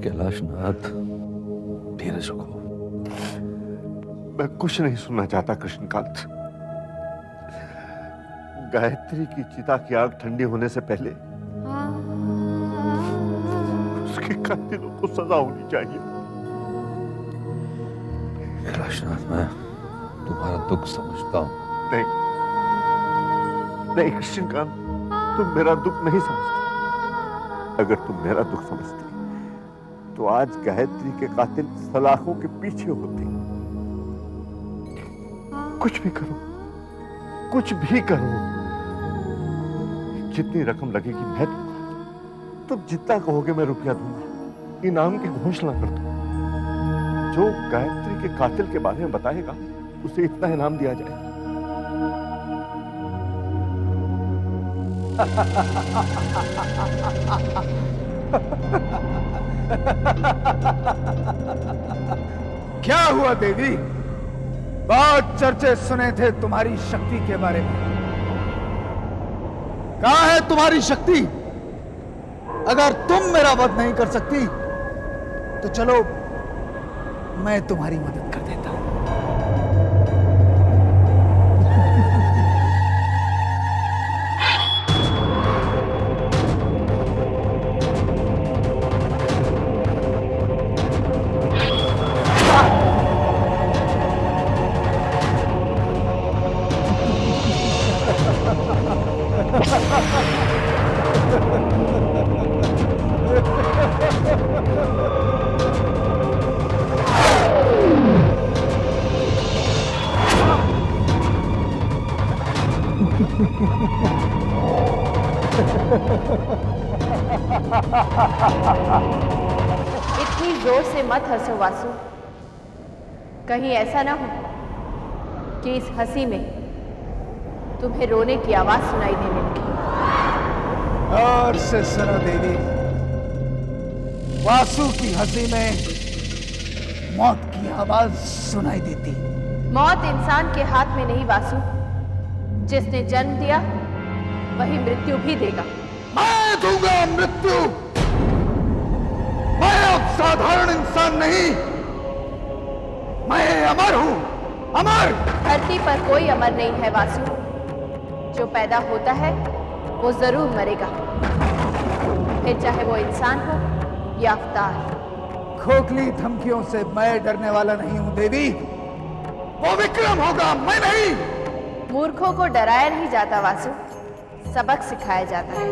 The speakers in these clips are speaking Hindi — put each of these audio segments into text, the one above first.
कैलाशनाथ, धीरज रखो। मैं कुछ नहीं सुनना चाहता कृष्णकांत। गायत्री की चिता की आग ठंडी होने से पहले उसके कातिलों को सजा होनी चाहिए। कैलाशनाथ, मैं तुम्हारा दुख समझता हूं। नहीं नहीं कृष्णकांत, तुम मेरा दुख नहीं समझते। अगर तुम मेरा दुख समझते तो आज गायत्री के कातिल सलाखों के पीछे होते। कुछ भी करो, कुछ भी करो, जितनी रकम लगेगी मैं दूंगा। तुम जितना कहोगे मैं रुपया दूंगा। इनाम की घोषणा कर दो। जो गायत्री के कातिल के बारे में बताएगा उसे इतना इनाम दिया जाएगा। क्या हुआ देवी? बहुत चर्चे सुने थे तुम्हारी शक्ति के बारे में। कहां है तुम्हारी शक्ति? अगर तुम मेरा वध नहीं कर सकती तो चलो मैं तुम्हारी मदद कर देता हूं। इतनी जोर से मत हंसो वासु। कहीं ऐसा ना हो कि इस हंसी में तुम्हें रोने की आवाज सुनाई देने लगी। और से सुनो देवी, वासु की हंसी में मौत की आवाज सुनाई देती। मौत इंसान के हाथ में नहीं वासु। जिसने जन्म दिया वही मृत्यु भी देगा। मैं दूंगा मृत्यु। मैं अब साधारण इंसान नहीं, मैं अमर हूं, अमर। धरती पर कोई अमर नहीं है वासु। जो पैदा होता है वो जरूर मरेगा, फिर चाहे वो इंसान हो या अवतार। खोखली धमकियों से मैं डरने वाला नहीं हूं देवी। वो विक्रम होगा, मैं नहीं। मूर्खों को डराया नहीं जाता वासु, सबक सिखाया जाता है।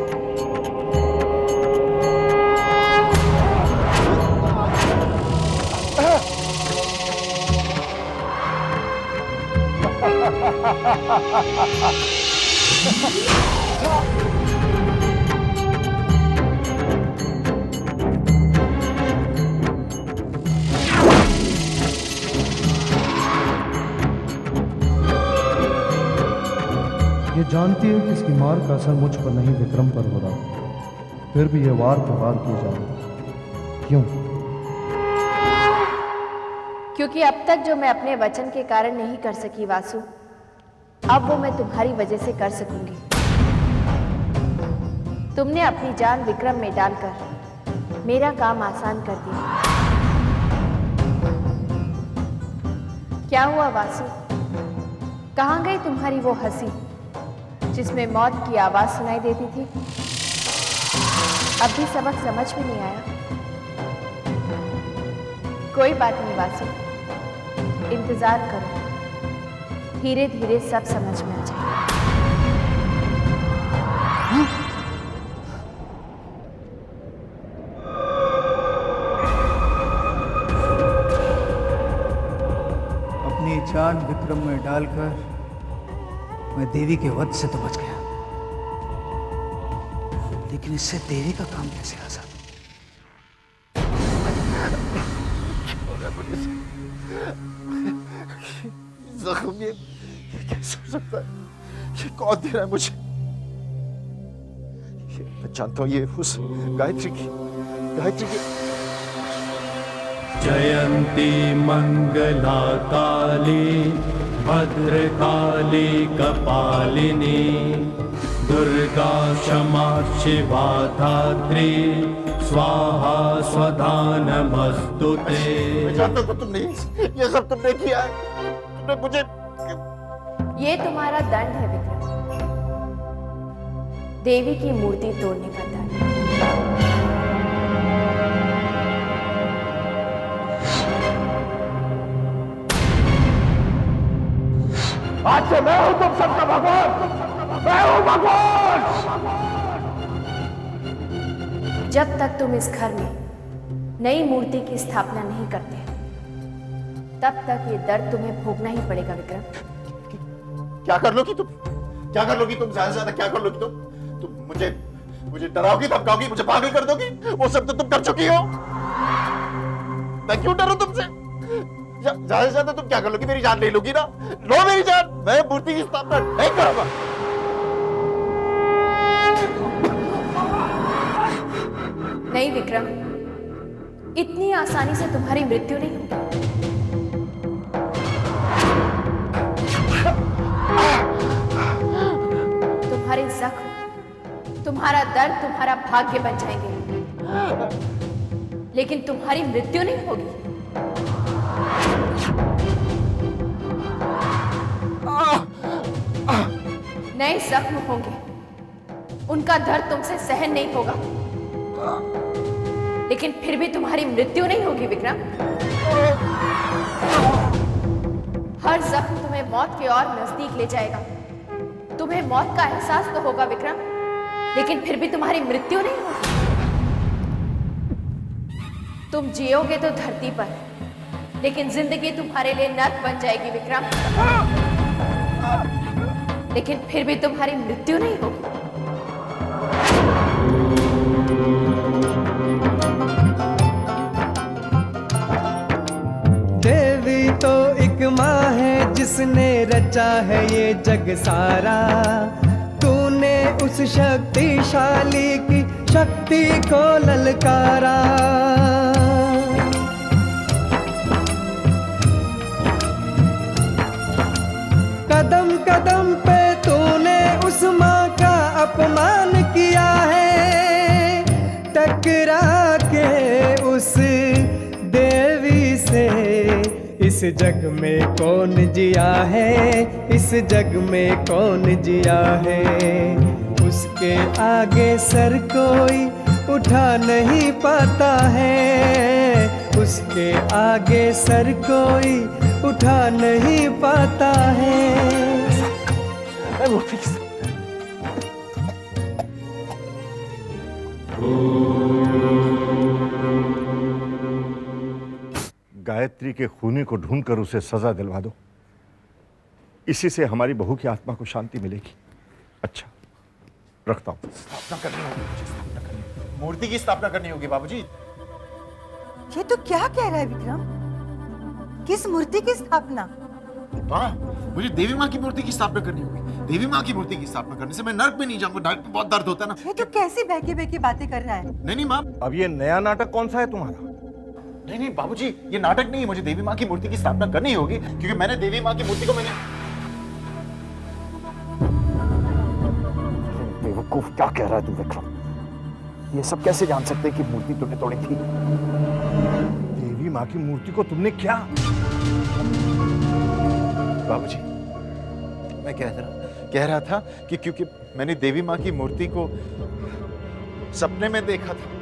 ये जानती है कि इसकी मार का असर मुझ पर नहीं विक्रम पर हो रहा, फिर भी ये वार पर वार किए जा रहे। क्यों? क्योंकि अब तक जो मैं अपने वचन के कारण नहीं कर सकी वासु, अब वो मैं तुम्हारी वजह से कर सकूंगी। तुमने अपनी जान विक्रम में डालकर मेरा काम आसान कर दिया। क्या हुआ वासु? कहां गई तुम्हारी वो हंसी जिसमें मौत की आवाज सुनाई देती थी? अब भी सबक समझ में नहीं आया? कोई बात नहीं वासु, इंतजार करो, धीरे धीरे सब समझ में आ जाएगा। अपनी जान विक्रम में डालकर मैं देवी के वध से तो बच गया, लेकिन इससे देवी का काम कैसे आसान? जख्म ये कैसे हो सकता है? ये कौन दे रहा है मुझे? मैं जानता हूं ये उस गायत्री की जयंती मंगला काली भद्रकाली कपालिनी दुर्गा क्षमा शिवा धात्री स्वाहा स्वधा नमस्तुते। मैं जानता था तुमने ये सब तुमने किया है। तुमने मुझे ये तुम्हारा दंड है विक्रम, देवी की मूर्ति तोड़ने का दंड। आज से मैं हूं तुम सबका भगवान, मैं हूं भगवान। जब तक तुम इस घर में नई मूर्ति की स्थापना नहीं करते तब तक ये दर्द तुम्हें भोगना ही पड़ेगा विक्रम। क्या कर लोगी तुम? क्या कर लोगी तुम? ज्यादा से ज्यादा क्या कर लोगी तुम? तुम मुझे डराओगी, धमकाओगी, मुझे पागल कर दोगी? वो सब तो तुम कर चुकी हो। मैं क्यों डरूं तुमसे? ज्यादा से ज्यादा तुम क्या कर लोगी? मेरी जान ले लोगी ना? लो मेरी जान, मैं मूर्ति की स्थापना नहीं करूंगा। नहीं विक्रम, इतनी आसानी से तुम्हारी मृत्यु नहीं होगी। तुम्हारे जख्म, तुम्हारा दर्द तुम्हारा भाग्य बन जाएंगे, लेकिन तुम्हारी मृत्यु नहीं होगी। नए जख्म होंगे, उनका दर्द तुमसे सहन नहीं होगा, लेकिन फिर भी तुम्हारी मृत्यु नहीं होगी विक्रम। हर जख्म तुम्हें मौत के और नजदीक ले जाएगा। तुम्हें मौत का एहसास तो होगा विक्रम, लेकिन फिर भी तुम्हारी मृत्यु नहीं होगी। तुम जियोगे तो धरती पर, लेकिन जिंदगी तुम्हारे लिए नर्क बन जाएगी विक्रम, लेकिन फिर भी तुम्हारी मृत्यु नहीं होगी। देवी तो एक माँ है जिसने रचा है ये जग सारा। तूने उस शक्तिशाली की शक्ति को ललकारा। कदम कदम पे तूने उस माँ का अपमान किया है। टकरा के उस देवी से इस जग में कौन जिया है, इस जग में कौन जिया है। उसके आगे सर कोई उठा नहीं पाता है, उसके आगे सर कोई उठा नहीं पाता है। गायत्री के खूनी को ढूंढकर उसे सजा दिलवा दो। इसी से हमारी बहू की आत्मा को शांति मिलेगी। अच्छा, रखता हूं। स्थापना करनी होगी, स्थापना करनी होगी। मूर्ति की स्थापना करनी होगी बाबूजी। ये तो क्या कह रहा है विक्रम? किस मूर्ति की स्थापना? माँ, मुझे देवी माँ की मूर्ति की स्थापना करनी होगी। देवी माँ की मूर्ति की स्थापना करने से मैं नर्क में नहीं जाऊंगा। नर्क में बहुत दर्द होता है ना। ये तो कैसी बहकी बहकी बातें कर रहा है? नहीं माँ। अब ये नया नाटक कौन सा है तुम्हारा? नहीं बाबूजी, ये नाटक नहीं है। मुझे देवी माँ की मूर्ति की स्थापना करनी होगी, क्योंकि मैंने देवी माँ की मूर्ति को बेवकूफ, क्या कह रहा है तू विक्रम? ये सब कैसे जान सकते कि मूर्ति तुमने तोड़ी थी? देवी माँ की मूर्ति को तुमने क्या? बाबूजी, मैं कह रहा था कि क्योंकि मैंने देवी माँ की मूर्ति को सपने में देखा था,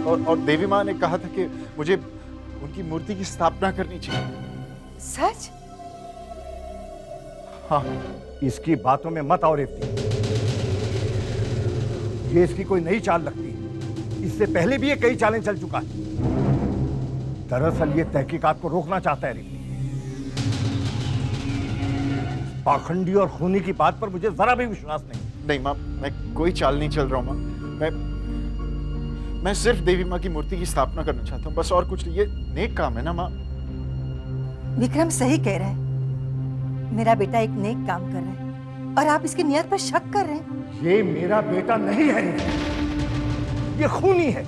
और देवी माँ ने कहा था कि मुझे उनकी मूर्ति की स्थापना करनी चाहिए। सच? हाँ। इसकी बातों में मत आओ रेवती। ये इसकी कोई नई चाल लगती है। इससे पहले भी ये कई चालें चल चुका है। दरअसल ये तहकीकात को रोकना चाहता है रेवती। पाखंडी और खूनी की बात पर मुझे जरा भी विश्वास नहीं। नहीं माँ, मैं कोई चाल नहीं चल रहा हूँ माँ। मैं सिर्फ देवी माँ की मूर्ति की स्थापना करना चाहता हूँ, बस, और कुछ नहीं। ये नेक काम है ना माँ। विक्रम सही कह रहा है। मेरा बेटा एक नेक काम कर रहा है और आप इसकी नियत पर शक कर रहे हैं। ये मेरा बेटा नहीं है, ये खूनी है।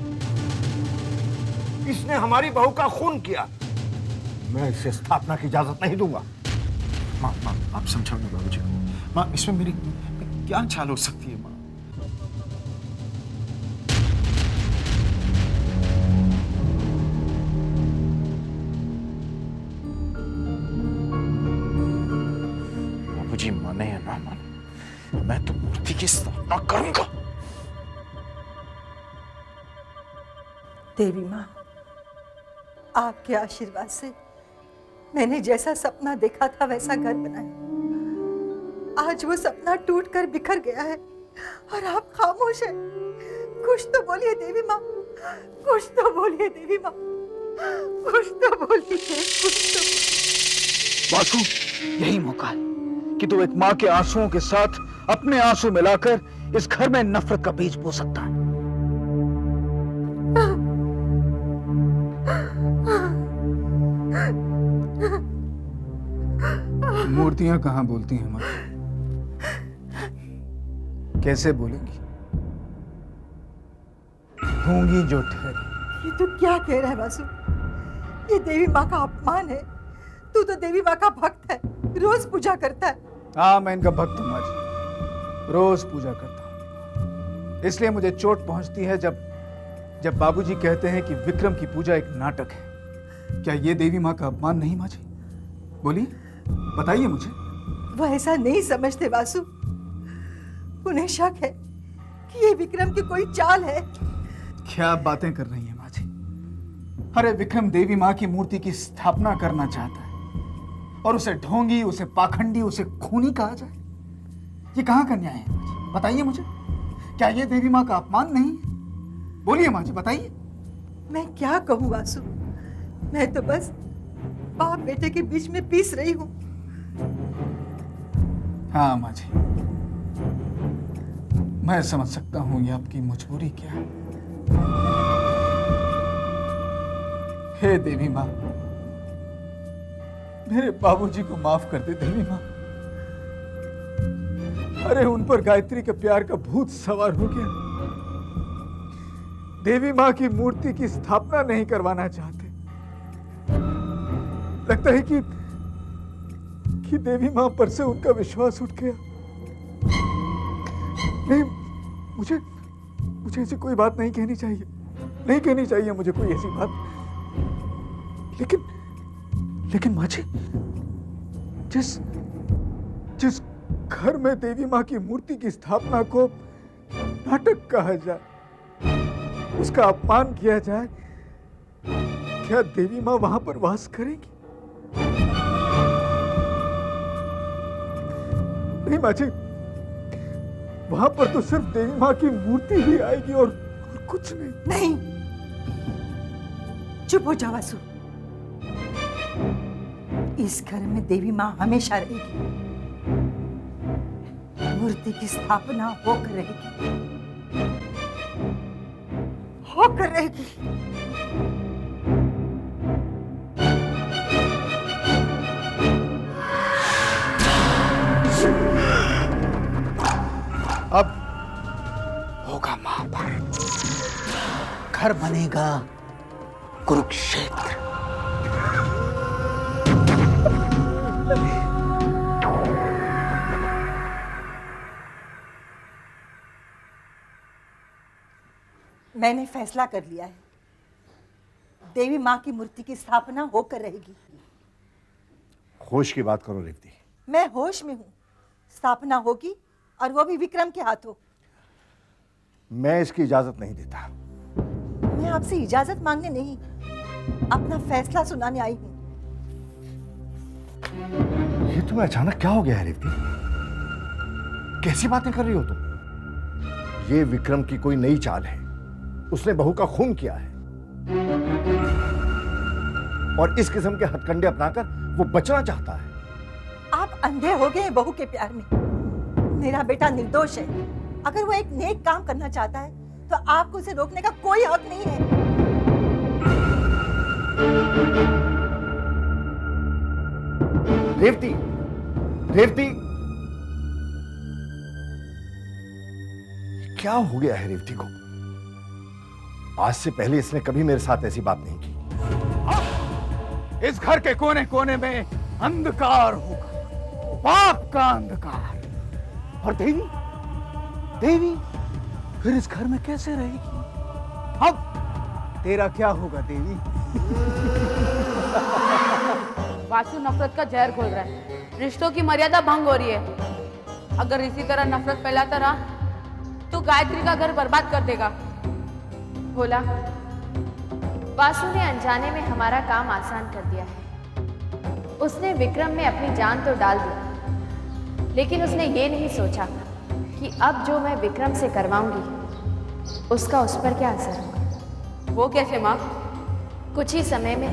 इसने हमारी बहू का खून किया। मैं इसे स्थापना की इजाजत नहीं दूंगा। माँ, आप समझाओ ना बाबूजी को। माँ इसमें मेरी क्या चाल हो सकती है माँ? बाबूजी माने या ना माने, मैं तो मूर्ति की स्थापना करूंगा। देवी माँ, आपके आशीर्वाद से मैंने जैसा सपना देखा था वैसा घर बनाया। आज वो सपना टूटकर बिखर गया है और आप खामोश हैं। कुछ तो बोलिए देवी माँ, कुछ तो बोलिए देवी माँ, कुछ तो बोलिए, कुछ तो। वासु, यही मौका है कि तू एक माँ के आंसुओं के साथ अपने आंसू मिलाकर इस घर में नफरत का बीज बो सकता है। मूर्तियां कहाँ बोलती हैं माँ? कैसे बोलेंगी? गूंगी जो ठहरी। ये तू क्या कह रहा है वासु? ये देवी माँ का अपमान है। तू तो देवी माँ का भक्त है, रोज पूजा करता है। हाँ, मैं इनका भक्त हूँ माँ जी, रोज पूजा करता हूँ। इसलिए मुझे चोट पहुंचती है जब बाबूजी कहते हैं कि विक्रम की पूजा एक नाटक है। क्या ये देवी माँ का अपमान नहीं माँ जी? बोलिए, बताइए मुझे। वो ऐसा नहीं समझते वासु। उन्हें शक है कि ये विक्रम की कोई चाल है। क्या बातें कर रही हैं माँ जी? अरे विक्रम देवी माँ की मूर्ति की स्थापना करना चाहता है और उसे ढोंगी, उसे पाखंडी, उसे खूनी कहा जाए? ये कहाँ का न्याय है माँ जी? बताइए मुझे, क्या ये देवी माँ का अपमान नहीं है? बोलिए माँ जी, बताइए। मैं क्या कहूँ वासु, मैं तो बस बाप बेटे के बीच में पीस रही हूँ। हाँ माँ जी, मैं समझ सकता हूँ ये आपकी मजबूरी क्या है। हे देवी माँ, मेरे बाबूजी को माफ कर दे देवी माँ। अरे उन पर गायत्री के प्यार का भूत सवार हो गया। देवी माँ की मूर्ति की स्थापना नहीं करवाना चाहते। लगता है कि देवी माँ पर से उनका विश्वास उठ गया। नहीं, मुझे ऐसी कोई बात नहीं कहनी चाहिए, नहीं कहनी चाहिए मुझे कोई ऐसी बात। लेकिन माँ जी, जिस घर में देवी माँ की मूर्ति की स्थापना को नाटक कहा जाए, उसका अपमान किया जाए, क्या देवी माँ वहां पर वास करेगी? नहीं माँ जी, वहां पर तो सिर्फ देवी माँ की मूर्ति ही आएगी और कुछ नहीं। चुप हो जा वासु। इस घर में देवी माँ हमेशा रहेगी। मूर्ति की स्थापना होकर रहेगी, होकर रहेगी। अब होगा महाभारत, घर बनेगा कुरुक्षेत्र। मैंने फैसला कर लिया है, देवी माँ की मूर्ति की स्थापना होकर रहेगी। होश की बात करो रेवती। मैं होश में हूँ। स्थापना होगी और वो भी विक्रम के हाथों। मैं इसकी इजाजत नहीं देता। मैं आपसे इजाजत मांगने नहीं, अपना फैसला सुनाने आई हूँ। ये तुम्हें अचानक क्या हो गया है रेवती? कैसी बातें कर रही हो तुम? ये विक्रम की कोई नई चाल है। उसने बहू का खून किया है और इस किस्म के हथकंडे अपनाकर वो बचना चाहता है। आप अंधे हो गए हैं बहू के प्यार में। मेरा बेटा निर्दोष है। अगर वो एक नेक काम करना चाहता है तो आपको उसे रोकने का कोई हक नहीं है। रेवती, रेवती, क्या हो गया है रेवती को? आज से पहले इसने कभी मेरे साथ ऐसी बात नहीं की। इस घर के कोने कोने में अंधकार होगा, पाप का अंधकार। और देवी, देवी फिर इस घर में कैसे रहेगी? अब तेरा क्या होगा देवी? वासु नफरत का जहर घोल रहा है, रिश्तों की मर्यादा भंग हो रही है। अगर इसी तरह नफरत फैलाता रहा तो गायत्री का घर बर्बाद कर देगा। भोला, वासु ने अनजाने में हमारा काम आसान कर दिया है। उसने विक्रम में अपनी जान तो डाल दी, लेकिन उसने ये नहीं सोचा कि अब जो मैं विक्रम से करवाऊंगी उसका उस पर क्या असर होगा। वो कैसे माँ? कुछ ही समय में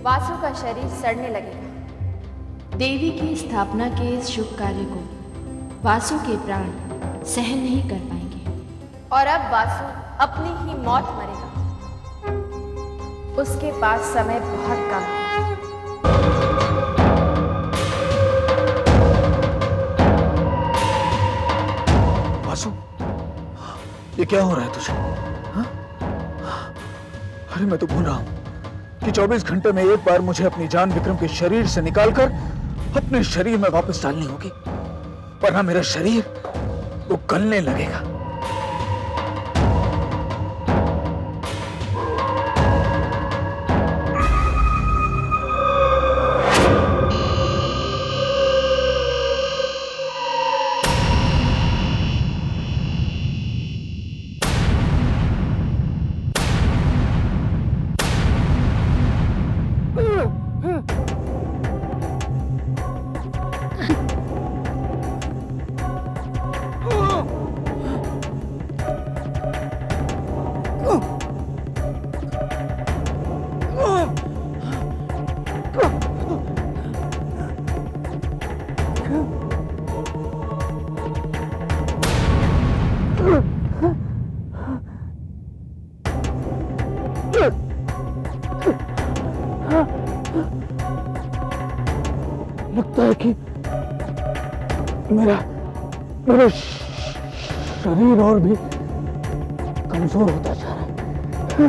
वासु का शरीर सड़ने लगेगा। देवी की स्थापना के इस शुभ कार्य को वासु के प्राण सहन नहीं कर पाएंगे और अब वासु अपनी ही मौत मरेगा। उसके पास समय बहुत कम है। वासु, ये क्या हो रहा है तुझे? हाँ? अरे मैं तो भूल रहा हूं कि 24 घंटे में एक बार मुझे अपनी जान विक्रम के शरीर से निकालकर अपने शरीर में वापस डालनी होगी, वरना मेरा शरीर वो गलने लगेगा। लगता है कि मेरा शरीर और भी कमजोर होता जा रहा है।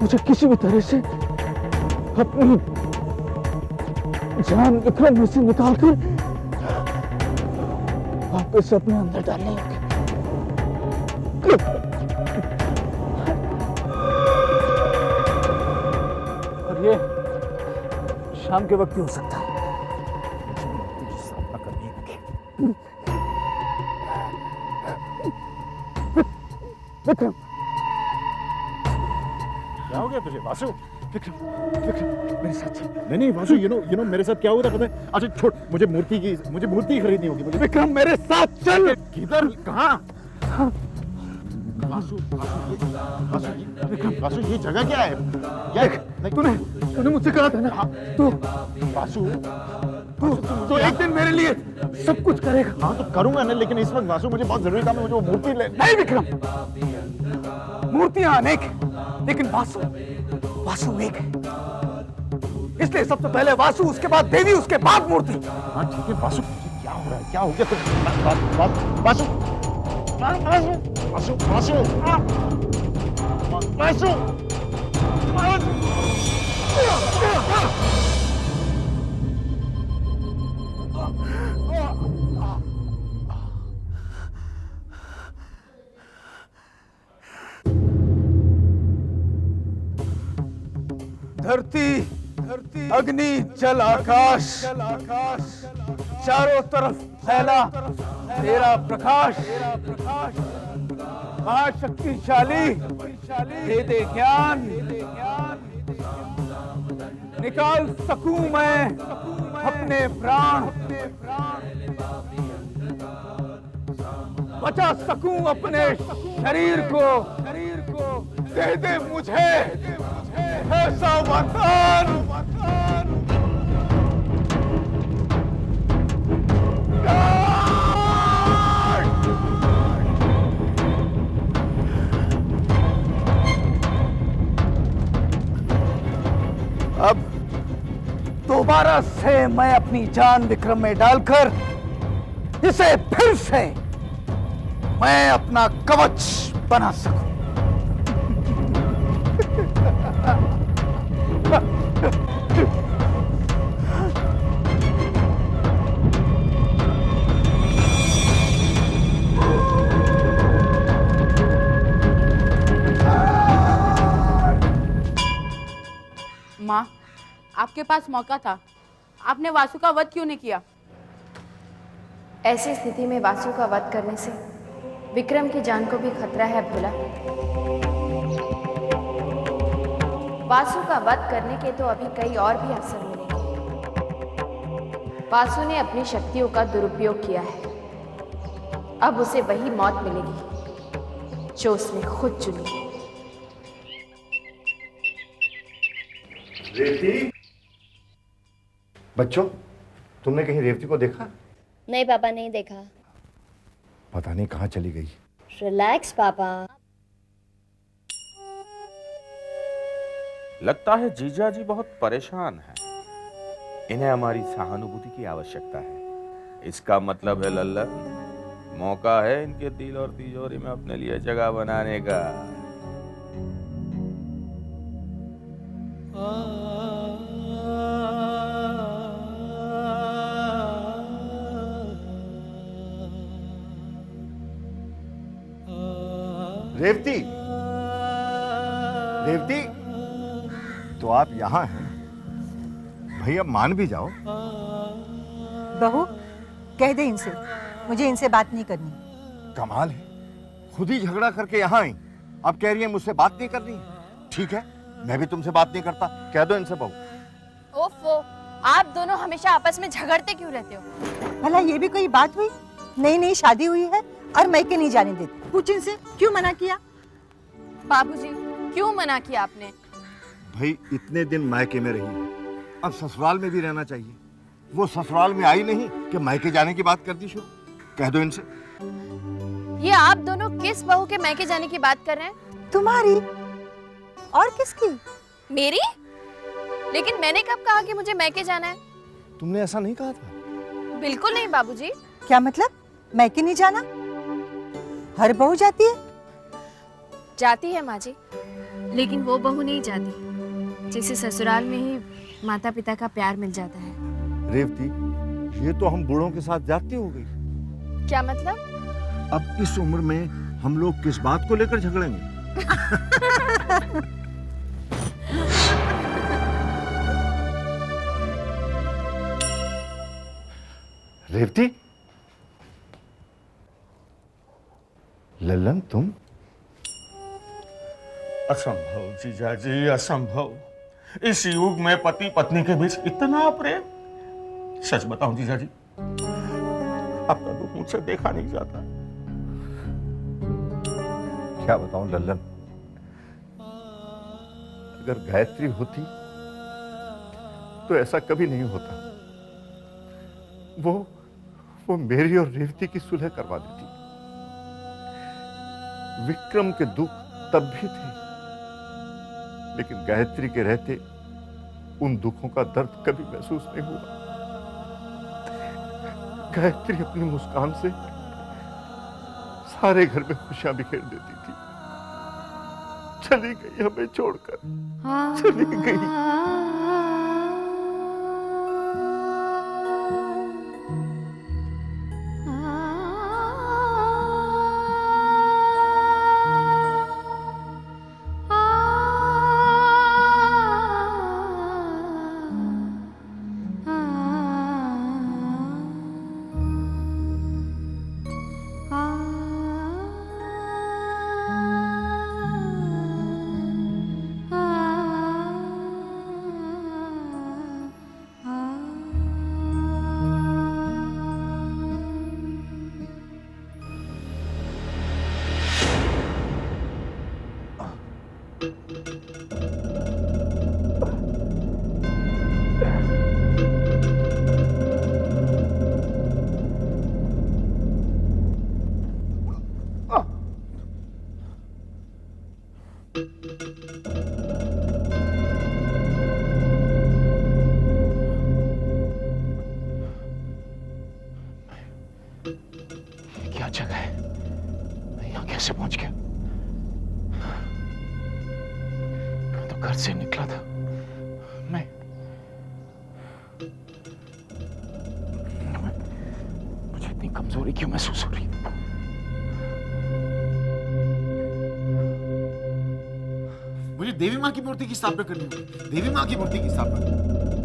मुझे किसी भी तरह से अपनी जान विक्रम में से निकालकर वापस अपने अंदर डालनी होगी। और ये शाम के वक्त ही हो सकता है। विक्रम, क्या हो गया तुझे वासु? विक्रम, विक्रम मेरे साथ चल। नहीं वासु, यू नो मेरे साथ क्या हुआ था पता है? अच्छा छोड़, मुझे मूर्ति खरीदनी होगी मुझे। विक्रम मेरे साथ चल। किधर? कहाँ? वासु, विक्रम, वासु ये जगह क्या है? तूने मुझसे कहा था ना, तू वासु तो एक दिन मेरे लिए सब कुछ करेगा। हाँ तो करूंगा ना, लेकिन इस वक्त वासु मुझे बहुत जरूरी काम है, मुझे वो मूर्ति ले। नहीं विक्रम, मूर्तियां अनेक हैं, लेकिन वासु एक है। इसलिए सबसे पहले वासु, उसके बाद देवी, उसके बाद मूर्ति। हाँ ठीक है वासु, क्या हो रहा है? क्या हो गया तुम? वासु, वासु, वासु, वासु, धरती, अग्नि, जल, आकाश, चारों तरफ फैला तेरा प्रकाश। महाशक्तिशाली, दे दे ज्ञान, निकाल सकूं मैं अपने प्राण, बचा सकूं अपने शरीर को, दे दे मुझे ऐसा वरदान। अब दोबारा से मैं अपनी जान विक्रम में डालकर इसे फिर से मैं अपना कवच बना सकूं। आपके पास मौका था, आपने वासु का वध क्यों नहीं किया? ऐसी स्थिति में वासु का वध करने से विक्रम की जान को भी खतरा है भोला। वासु का वध करने के तो अभी कई और भी अवसर मिलेंगे। वासु ने अपनी शक्तियों का दुरुपयोग किया है, अब उसे वही मौत मिलेगी जो उसने खुद चुनी। रेवती, बच्चों, तुमने कहीं रेवती को देखा? नहीं पापा, नहीं देखा। पता नहीं कहाँ चली गई। रिलैक्स पापा। लगता है जीजा जी बहुत परेशान हैं। इन्हें हमारी सहानुभूति की आवश्यकता है। इसका मतलब है लल्लन, मौका है इनके दिल और तिजोरी में अपने लिए जगह बनाने का। रेवती, रेवती, तो आप यहाँ हैं? भैया मान भी जाओ। बहू, कह दे इनसे, मुझे इनसे बात नहीं करनी। कमाल है, खुद ही झगड़ा करके यहाँ आई, अब कह रही है मुझसे बात नहीं करनी। ठीक है, मैं भी तुमसे बात नहीं करता, कह दो इनसे बहू। ओफो, आप दोनों हमेशा आपस में झगड़ते क्यों रहते हो? भला ये भी कोई बात हुई? नई नई शादी हुई है और मैके नहीं जाने देती। पूछ इनसे, क्यों मना किया? बाबूजी, क्यों मना किया आपने? भाई इतने दिन मायके में रही है, अब ससुराल में भी रहना चाहिए। वो ससुराल में आई नहीं कि मायके जाने की बात कर दी शुरू। कह दो इनसे। ये आप दोनों किस बहू के मायके जाने की बात कर रहे हैं? तुम्हारी और किसकी? मेरी? लेकिन मैंने कब कहा कि मुझे मायके जाना है? तुमने ऐसा नहीं कहा था। बिल्कुल नहीं बाबूजी। क्या मतलब? मैके नहीं जाना? हर बहू जाती है? जाती है माँ जी, लेकिन वो बहू नहीं जाती जिसे ससुराल में ही माता पिता का प्यार मिल जाता है। रेवती, ये तो हम बूढ़ों के साथ जाती हो गई। क्या मतलब? अब इस उम्र में हम लोग किस बात को लेकर झगड़ेंगे? रेवती, लल्लन, तुम? असंभव जीजा जी, असंभव। इस युग में पति पत्नी के बीच इतना प्रेम। सच बताऊं जीजा जी, आपका दुख मुझसे देखा नहीं जाता। क्या बताऊं लल्लन, अगर गायत्री होती तो ऐसा कभी नहीं होता। वो मेरी और रेवती की सुलह करवा देती। विक्रम के दुख तब भी थे, लेकिन गायत्री के रहते उन दुखों का दर्द कभी महसूस नहीं हुआ। गायत्री अपनी मुस्कान से सारे घर में खुशियां बिखेर देती थी। चली गई हमें छोड़कर, चली गई। क्या जगह है? मैं यहाँ कैसे पहुंच गया? मैं तो घर से निकला था। मुझे इतनी कमजोरी क्यों महसूस हो रही? मुझे देवी माँ की मूर्ति की स्थापना करनी होगी। देवी माँ की मूर्ति की स्थापना।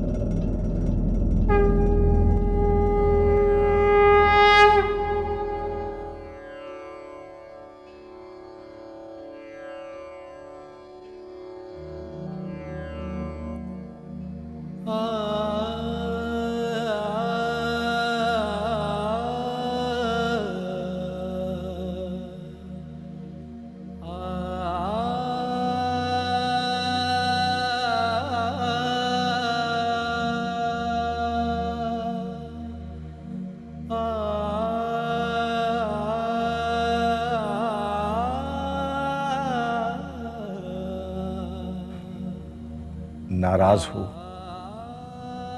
नाराज हो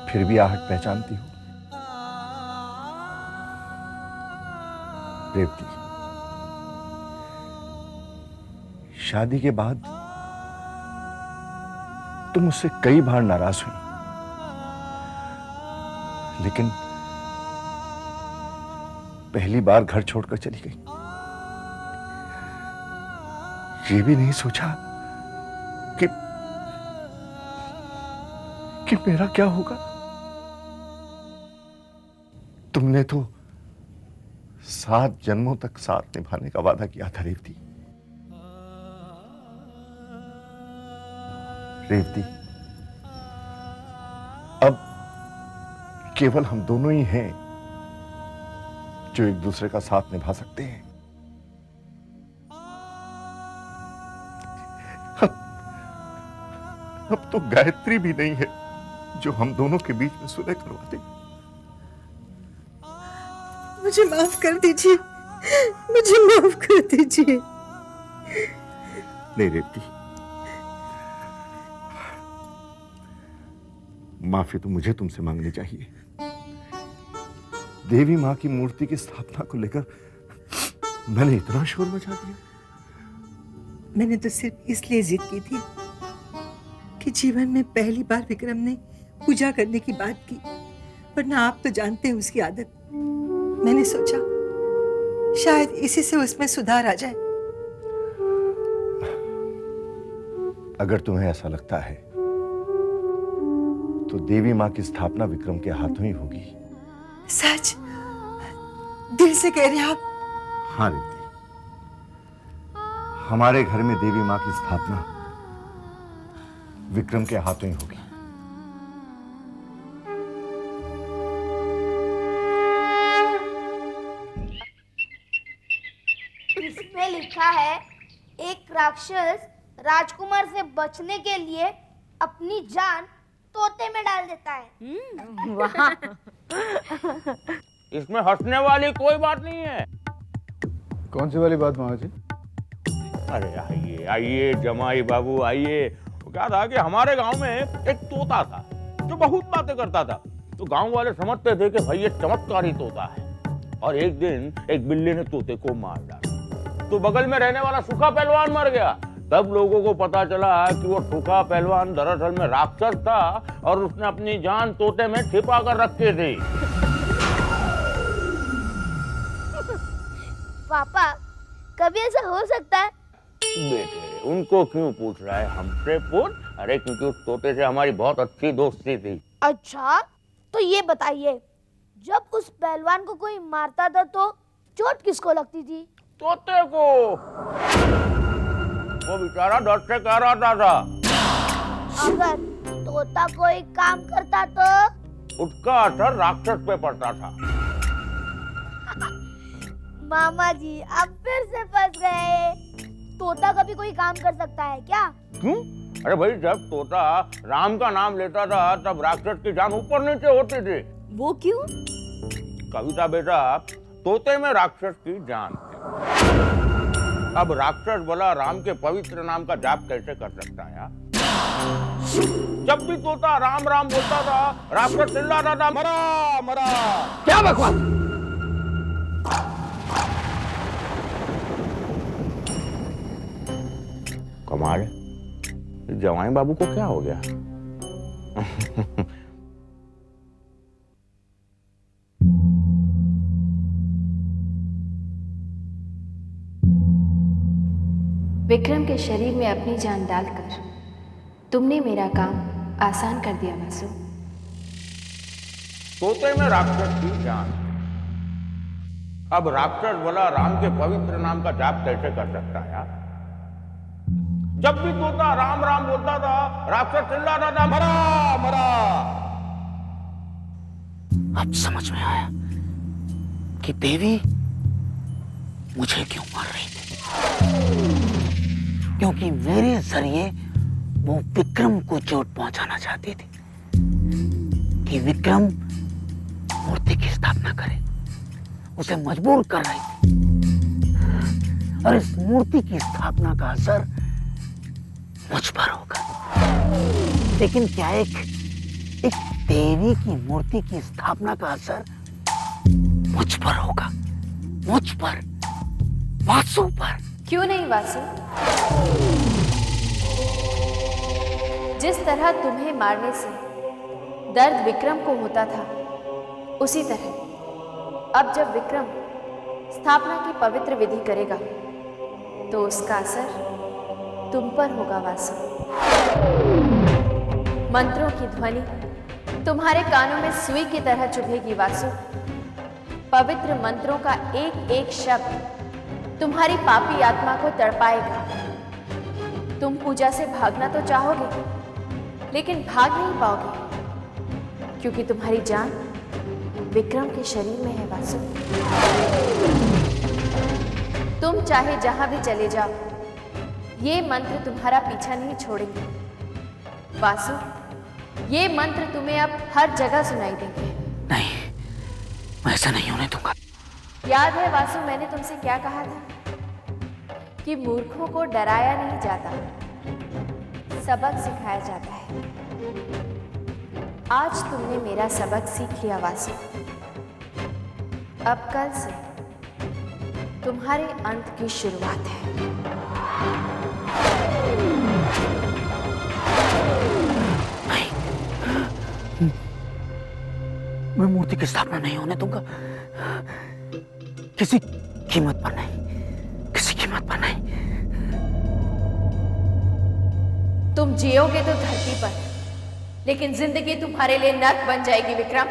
फिर भी आहट पहचानती हो। रेवती, शादी के बाद तुम मुझसे कई बार नाराज हुई, लेकिन पहली बार घर छोड़कर चली गई। ये भी नहीं सोचा कि मेरा क्या होगा। तुमने तो 7 जन्मों तक साथ निभाने का वादा किया था रेवती। रेवती, अब केवल हम दोनों ही हैं जो एक दूसरे का साथ निभा सकते हैं। अब तो गायत्री भी नहीं है जो हम दोनों के बीच में सुलह करवा दे। मुझे माफ कर दीजिए, मुझे माफ कर दीजिए। नहीं रेवती, माफी तो मुझे तुमसे मांगनी चाहिए। देवी मां की मूर्ति की स्थापना को लेकर मैंने इतना शोर मचा दिया। मैंने तो सिर्फ इसलिए जिद की थी कि जीवन में पहली बार विक्रम ने पूजा करने की बात की, वरना आप तो जानते हैं उसकी आदत। मैंने सोचा शायद इसी से उसमें सुधार आ जाए। अगर तुम्हें ऐसा लगता है तो देवी मां की स्थापना विक्रम के हाथों ही होगी। सच? दिल से कह रहे हैं आप? हाँ रेवती, हमारे घर में देवी मां की स्थापना विक्रम के हाथों ही होगी। इसमें लिखा है, एक राक्षस राजकुमार से बचने के लिए अपनी जान तोते में डाल देता है। वाह। इसमें हंसने वाली कोई बात नहीं है। कौन सी वाली बात मामा जी? अरे आइए आइए जमाई बाबू आइए। क्या था कि हमारे गांव में एक तोता था जो बहुत बातें करता था। तो गांव वाले समझते थे कि भाई ये चमत्कारी तोता है। और एक दिन एक बिल्ली ने तोते को मार डाला। तो बगल में रहने वाला सूखा पहलवान मर गया। तब लोगों को पता चला कि वो सूखा पहलवान दरअसल में राक्षस था और उसने अपनी जान तोते में छिपा कर रखी थी। पापा, कभी ऐसा हो सकता है? बेटे, उनको क्यों पूछ रहा है, हमसे पूछ। अरे क्योंकि उस तोते से हमारी बहुत अच्छी दोस्ती थी। अच्छा, तो ये बताइए, जब उस पहलवान को कोई मारता था तो चोट किसको लगती थी? तोते को। वो बेचारा डर से कह रहा था। अगर तोता कोई काम करता तो उसका असर राक्षस पे पड़ता था। मामा जी, अब फिर से फंस गए। तोता कभी कोई काम कर सकता है क्या? क्यों? अरे भाई, जब तोता राम का नाम लेता था तब राक्षस की जान ऊपर नीचे होती थी। वो क्यों? कविता बेटा, तोते में राक्षस की जान थी। अब राक्षस बोला राम के पवित्र नाम का जाप कैसे कर सकता है? जब भी तोता राम राम बोलता था, राक्षस चिल्लाता था, मरा मरा। क्या बकवास! कमाल है, जवाई बाबू को क्या हो गया? विक्रम के शरीर में अपनी जान डालकर तुमने मेरा काम आसान कर दिया वासु। तोते में राक्षस की जान। अब राक्षस बोला राम के पवित्र नाम का जाप कैसे कर सकता है? जब भी तोता राम राम बोलता था, राक्षस चिल्लाता था, मरा मरा। अब समझ में आया कि देवी मुझे क्यों मार रही थी। क्योंकि मेरे जरिए वो विक्रम को चोट पहुंचाना चाहती थी कि विक्रम मूर्ति की स्थापना करे। उसे मजबूर कर रही थी और इस मूर्ति की स्थापना का असर मुझ पर होगा। लेकिन क्या एक देवी की मूर्ति की स्थापना का असर मुझ पर होगा, मुझ पर, वासु पर? क्यों नहीं वासु? जिस तरह तुम्हें मारने से दर्द विक्रम को होता था, उसी तरह अब जब विक्रम स्थापना की पवित्र विधि करेगा तो उसका असर तुम पर होगा वासु। मंत्रों की ध्वनि तुम्हारे कानों में सुई की तरह चुभेगी वासु। पवित्र मंत्रों का एक एक शब्द तुम्हारी पापी आत्मा को तड़पाएगा। तुम पूजा से भागना तो चाहोगे, लेकिन भाग नहीं पाओगे, क्योंकि तुम्हारी जान विक्रम के शरीर में है वासु। तुम चाहे जहां भी चले जाओ, ये मंत्र तुम्हारा पीछा नहीं छोड़ेंगे वासु। ये मंत्र तुम्हें अब हर जगह सुनाई देंगे। नहीं, मैं ऐसा नहीं होने दूंगा। याद है वासु, मैंने तुमसे क्या कहा था? कि मूर्खों को डराया नहीं जाता, सबक सिखाया जाता है। आज तुमने मेरा सबक सीख लिया वासु। अब कल से तुम्हारे अंत की शुरुआत है। मैं मूर्ति की स्थापना नहीं होने दूंगा, किसी कीमत पर नहीं, किसी कीमत पर नहीं। तुम जियोगे तो धरती पर, लेकिन जिंदगी तुम्हारे लिए नर्क बन जाएगी विक्रम।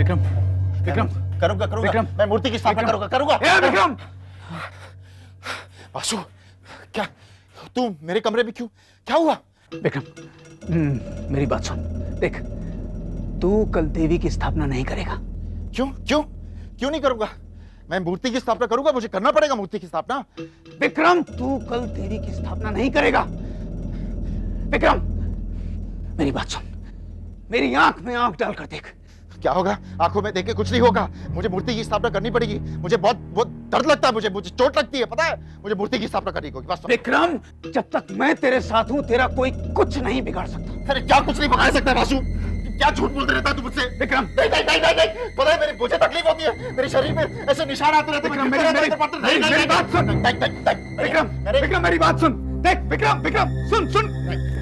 विक्रम, विक्रम, करूंगा करूंगा विक्रम, मैं मूर्ति की स्थापना विक्रम, करूंगा। विक्रम! वासु, क्या तू मेरे कमरे में क्यों? क्या हुआ? विक्रम, मेरी बात सुन। देख, तू कल देवी की स्थापना नहीं करेगा। क्यों क्यों क्यों नहीं करूंगा? मैं मूर्ति की स्थापना करूंगा, मुझे करना पड़ेगा मूर्ति की स्थापना। विक्रम, तू कल देवी की स्थापना नहीं करेगा। विक्रम, मेरी बात सुन, मेरी आंख में आंख डालकर देख। क्या होगा? आंखों में देख के कुछ नहीं होगा, मुझे मूर्ति की स्थापना करनी पड़ेगी। मुझे बहुत बहुत दर्द लगता है, मुझे चोट लगती है, पता है? मुझे मूर्ति की स्थापना करनी होगी बस। विक्रम, जब तक मैं तेरे साथ हूं, तेरा कोई कुछ नहीं बिगाड़ सकता। अरे क्या कुछ नहीं बिगाड़ सकता वासु? क्या झूठ बोलते रहता है तू मुझसे? विक्रम, नहीं नहीं नहीं नहीं, पता है मुझे तकलीफ होती है, मेरे शरीर में ऐसे निशान आते रहते हैं। मेरी बात सुन। विक्रम, मेरी बात सुन। देख विक्रम, विक्रम, सुन सुन।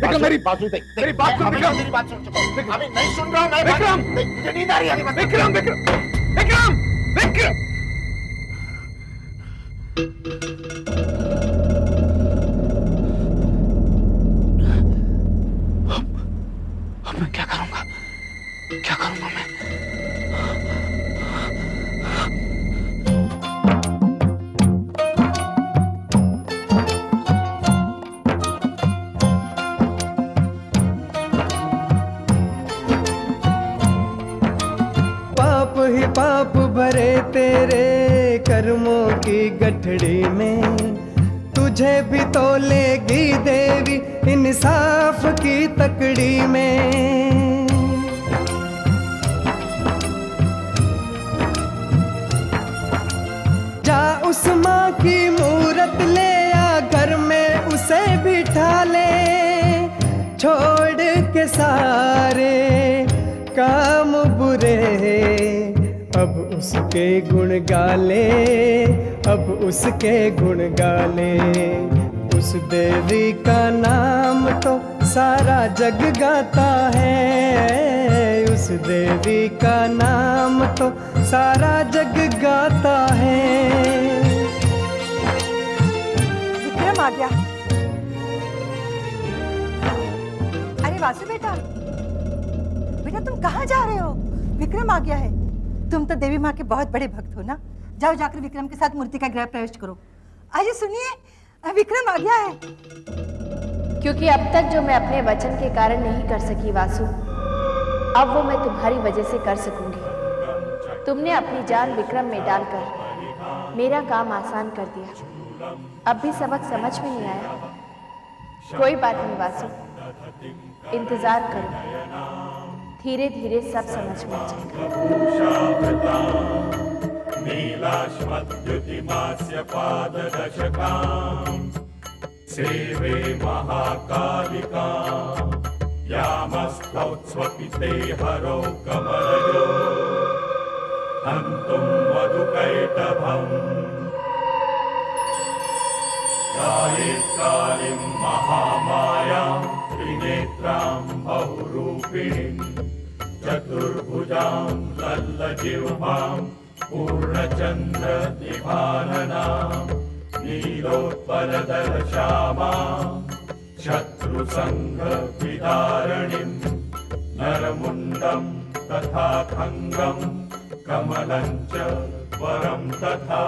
विक्रम, मेरी बात सुन, मेरी बात सुन। विक्रम, मेरी बात सुन चुका हूं, अभी नहीं सुन रहा हूं मैं। विक्रम, मुझे नींद आ रही है। विक्रम, विक्रम, विक्रम, विक्रम। अब मैं क्या करूंगा? क्या करूंगा मैं? पाप भरे तेरे कर्मों की गठड़ी में, तुझे भी तो लेगी देवी इंसाफ की तकड़ी में। जा उस माँ की मूरत ले आ, घर में उसे बिठा ले, छोड़ के सारे काम बुरे, अब उसके गुण गाले, अब उसके गुण गाले। उस देवी का नाम तो सारा जग गाता है, उस देवी का नाम तो सारा जग गाता है। विक्रम आ गया। अरे वासु बेटा, बेटा तुम कहाँ जा रहे हो? विक्रम आ गया है। तुम तो देवी माँ के बहुत बड़े भक्त हो ना, जाओ जाकर विक्रम के साथ मूर्ति का गृह प्रवेश करो। आइए सुनिए, विक्रम आ गया है। क्योंकि अब तक जो मैं अपने वचन के कारण नहीं कर सकी वासु, अब वो मैं तुम्हारी वजह से कर सकूंगी। तुमने अपनी जान विक्रम में डालकर मेरा काम आसान कर दिया। अब भी सबक समझ में नहीं आया? कोई बात नहीं वासु, इंतजार करो, धीरे धीरे सब समझ में आ जाएगा। नीलाश्मद्युतिमास्य पाददशकाम् सेवे महाकालिकाम् यामस्तौत्स्वपिते हरौ कमलयो हन्तुं मधुकैटभम् कालिं महामायां त्रिनेत्रां बहुरूपिणीं चतुर्भुजां लल्लजिह्वां पूर्णचन्द्रनिभाननां नीलोत्पलदलश्यामां शत्रुसङ्घविदारणीं नरमुण्डं तथा खङ्गं कमलं च वरं तथा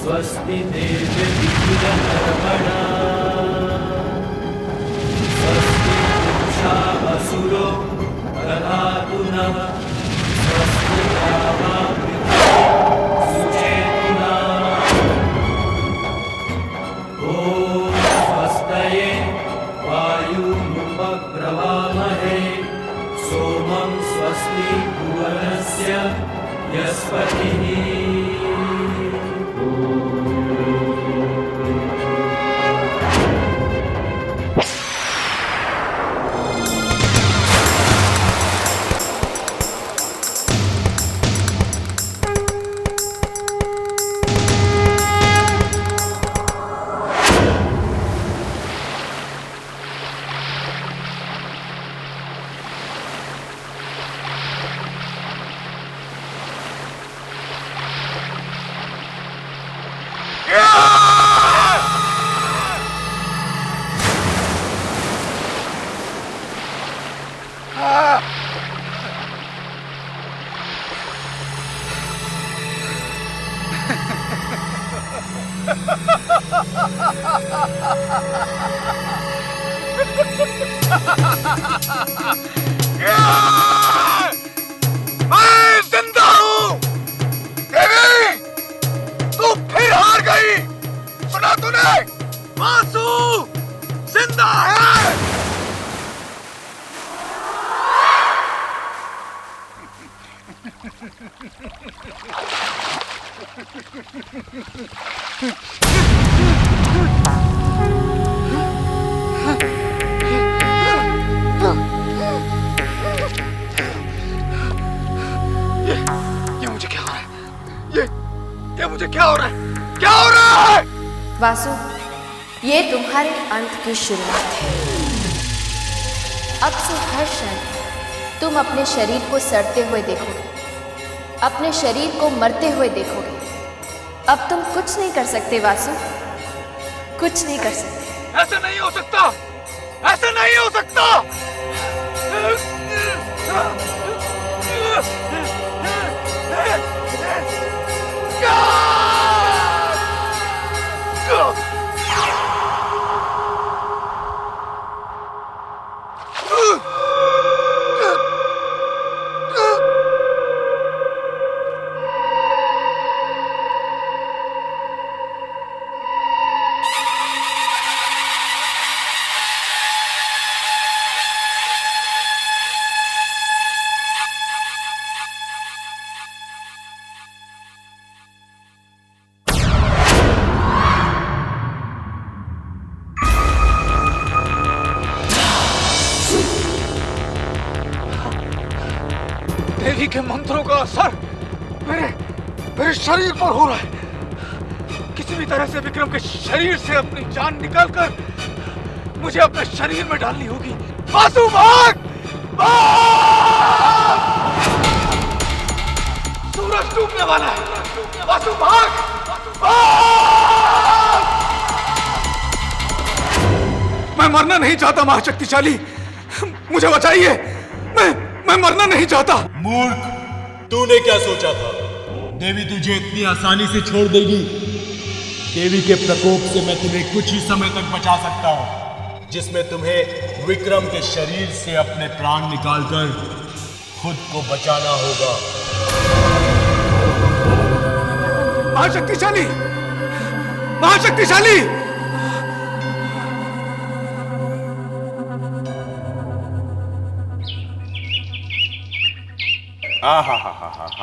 स्वस्ति देवदर्पणा स्वस्ति पुरुषा असुरो दधातु नः स्वस्ति सुचेतुना ॐ स्वस्तये वायुमुपग्रवामहे सोमं स्वस्ति भुवनस्य यस्पतिः जिंदा है। ये मुझे क्या हो रहा है? ये मुझे क्या हो रहा है? क्या हो रहा है? वासु, ये तुम्हारे अंत की शुरुआत है। अब से हर क्षण तुम अपने शरीर को सड़ते हुए देखोगे, अपने शरीर को मरते हुए देखोगे। अब तुम कुछ नहीं कर सकते वासु, कुछ नहीं कर सकते। ऐसा नहीं हो सकता, ऐसा नहीं हो सकता। देवी के मंत्रों का असर मेरे शरीर पर हो रहा है। किसी भी तरह से विक्रम के शरीर से अपनी जान निकालकर मुझे अपने शरीर में डालनी होगी। वासु भाग! भाग! सूरज डूबने वाला है। वासु भाग! भाग! मैं मरना नहीं चाहता महाशक्तिशाली, मुझे बचाइए। मैं मरना नहीं चाहता। मूर्ख, तूने क्या सोचा था? देवी तुझे इतनी आसानी से छोड़ देगी? देवी के प्रकोप से मैं तुम्हें कुछ ही समय तक बचा सकता हूं, जिसमें तुम्हें विक्रम के शरीर से अपने प्राण निकालकर खुद को बचाना होगा। महाशक्तिशाली, महाशक्तिशाली!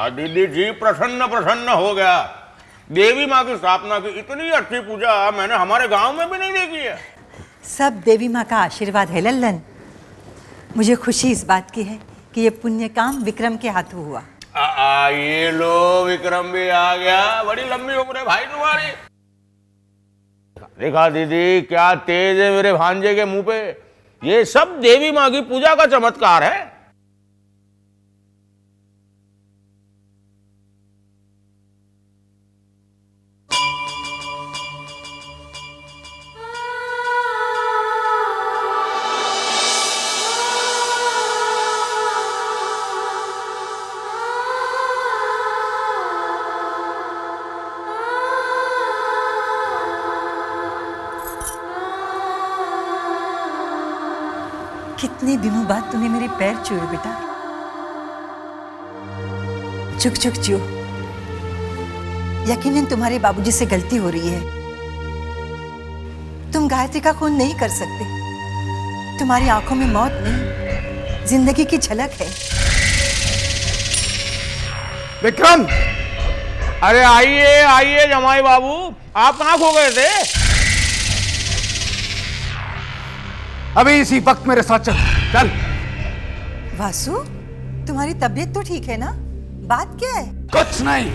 दीदी जी प्रसन्न प्रसन्न हो गया। देवी माँ की स्थापना की इतनी अच्छी पूजा मैंने हमारे गांव में भी नहीं देखी है। सब देवी माँ का आशीर्वाद है लल्लन। मुझे खुशी इस बात की है कि ये पुण्य काम विक्रम के हाथों हुआ। ये लो, विक्रम भी आ गया। बड़ी लंबी उम्र है भाई तुम्हारी। देखा दीदी क्या तेज है मेरे भांजे के मुंह पे। ये सब देवी माँ की पूजा का चमत्कार है। कितने दिनों बाद तूने मेरे पैर छुए बेटा। झुक झुक जो। यकीनन तुम्हारे बाबूजी से गलती हो रही है। तुम गायत्री का खून नहीं कर सकते। तुम्हारी आंखों में मौत नहीं, जिंदगी की झलक है। विक्रम! अरे आइए आइए जमाई बाबू, आप कहाँ खो गए थे? अभी इसी वक्त मेरे साथ चल। चल। वासु, तुम्हारी तबीयत तो ठीक है ना? बात क्या है? कुछ नहीं।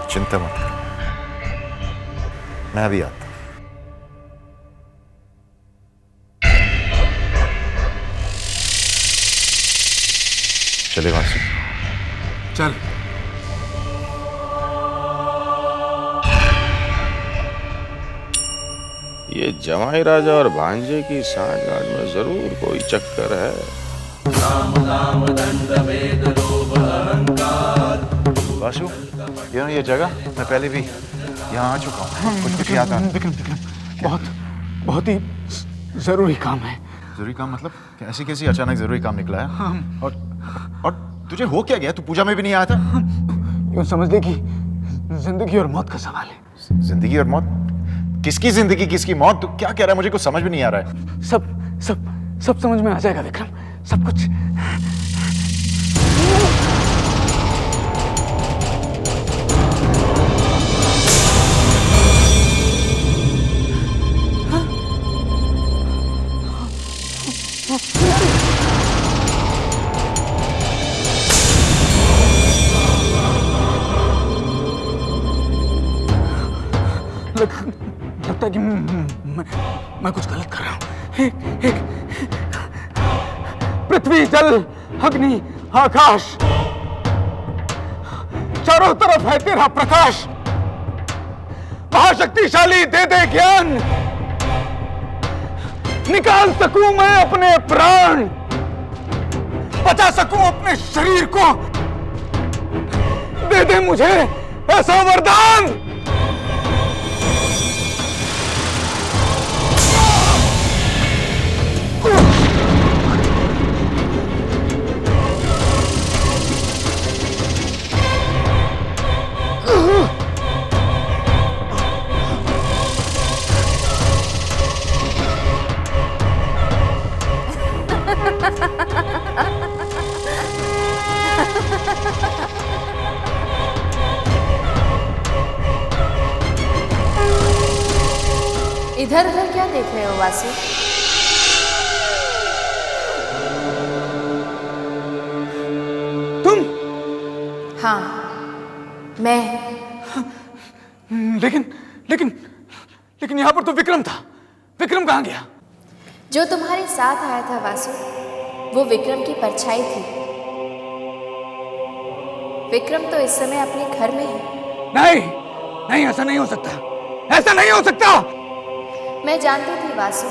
चिंता मत कर, मैं अभी आता। चले वासु, चल। ये जमाई राजा और भांजे की सांठगांठ में जरूर कोई चक्कर है। वासु, ये जगह मैं पहले भी यहाँ आ चुका हूँ। कुछ याद आ? विक्रम, बहुत ही जरूरी काम है। जरूरी काम मतलब? कैसी कैसी अचानक जरूरी काम निकला है? और तुझे हो क्या गया? तू पूजा में भी नहीं आया था? यूं समझ ले कि जिंदगी और मौत का सवाल है। जिंदगी और मौत? किसकी जिंदगी किसकी मौत? तू क्या कह रहा है? मुझे कुछ समझ में नहीं आ रहा है। सब समझ में आ जाएगा विक्रम, सब कुछ। लगता है कि मैं कुछ गलत कर रहा हूं। एक पृथ्वी, जल, अग्नि, आकाश, चारों तरफ है तेरा प्रकाश। महाशक्तिशाली दे दे ज्ञान, निकाल सकूं मैं अपने प्राण, बचा सकूं अपने शरीर को। दे दे मुझे ऐसा वरदान। इधर उधर क्या देख रहे हो वासु? तुम? हाँ, मैं। लेकिन यहां पर तो विक्रम था। विक्रम कहां गया? जो तुम्हारे साथ आया था वासु, वो विक्रम की परछाई थी। विक्रम तो इस समय अपने घर में है। नहीं, ऐसा नहीं हो सकता, ऐसा नहीं हो सकता। मैं जानती थी वासु,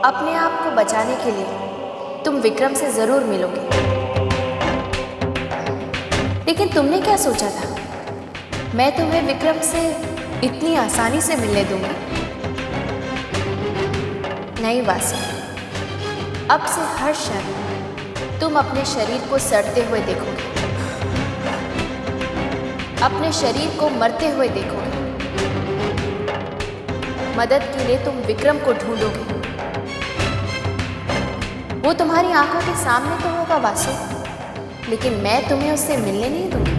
अपने आप को बचाने के लिए तुम विक्रम से जरूर मिलोगे। लेकिन तुमने क्या सोचा था, मैं तुम्हें विक्रम से इतनी आसानी से मिलने दूंगी? नहीं वासु, अब से हर क्षण तुम अपने शरीर को सड़ते हुए देखोगे, अपने शरीर को मरते हुए देखोगे। मदद के लिए तुम विक्रम को ढूंढोगे। वो तुम्हारी आंखों के सामने तो होगा वासु, लेकिन मैं तुम्हें उससे मिलने नहीं दूंगी।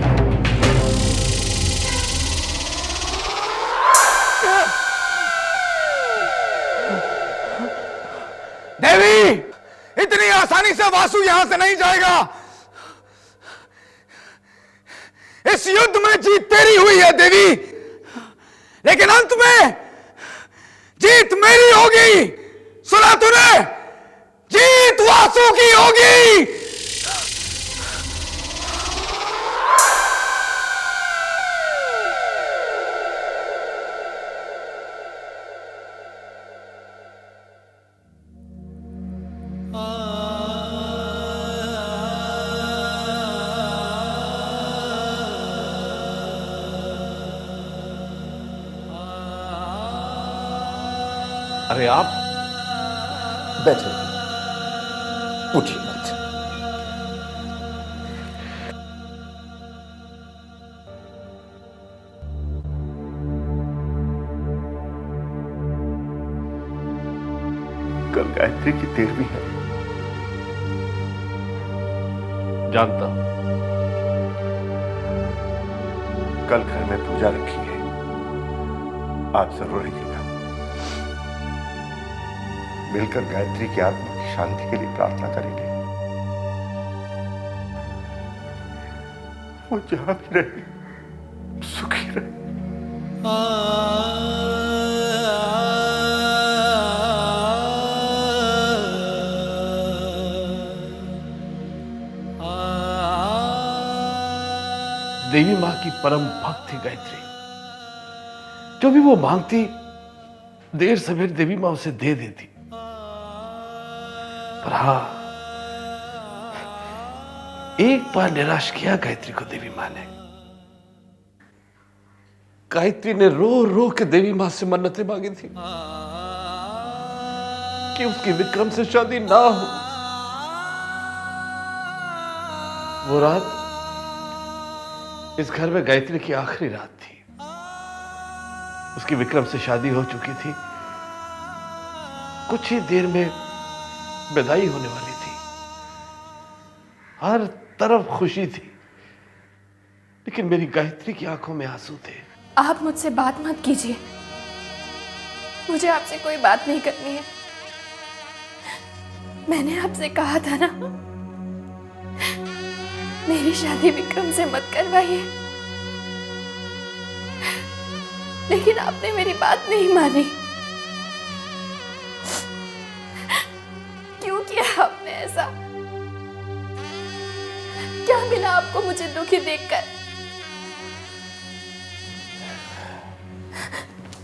देवी, इतनी आसानी से वासु यहां से नहीं जाएगा। इस युद्ध में जीत तेरी हुई है देवी, लेकिन अंत में जीत मेरी होगी। सुना तूने? जीत वासु की होगी। अरे आप बैठे, उठिए मत। कल गायत्री की 13वीं है। जानता हूं। कल घर में पूजा रखी है, आप जरूर आइएगा। मिलकर गायत्री की आत्मा की शांति के लिए प्रार्थना करेंगे। वो जहां भी रहे, सुखी रहे। देवी मां की परम भक्त थी गायत्री। जो भी वो मांगती, देर सवेर देवी मां उसे दे देती। पर हां, एक बार निराश किया गायत्री को देवी मां ने। गायत्री ने रो रो के देवी मां से मन्नतें मांगी थी कि उसकी विक्रम से शादी ना हो। वो रात इस घर में गायत्री की आखिरी रात थी। उसकी विक्रम से शादी हो चुकी थी, कुछ ही देर में विदाई होने वाली थी। हर तरफ खुशी थी, लेकिन मेरी गायत्री की आंखों में आंसू थे। आप मुझसे बात मत कीजिए, मुझे आपसे कोई बात नहीं करनी है। मैंने आपसे कहा था ना, मेरी शादी विक्रम से मत करवाइए, लेकिन आपने मेरी बात नहीं मानी। क्यों किया आपने ऐसा? क्या मिला आपको मुझे दुखी देखकर?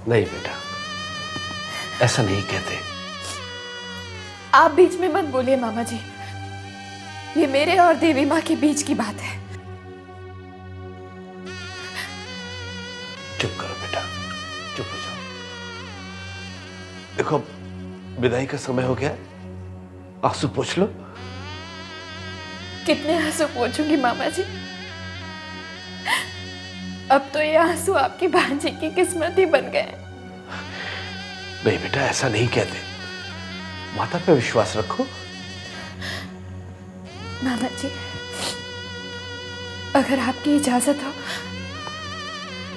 नहीं बेटा, ऐसा नहीं कहते। आप बीच में मत बोलिए मामा जी, ये मेरे और देवी माँ के बीच की बात है। चुप करो बेटा, चुप हो जाओ। देखो, विदाई का समय हो गया, आंसू पोंछ लो। कितने आंसू पोंछूंगी मामा जी? अब तो ये आंसू आपकी भांजी की किस्मत ही बन गए। नहीं बेटा, ऐसा नहीं कहते। माता पे विश्वास रखो। मामा जी, अगर आपकी इजाजत हो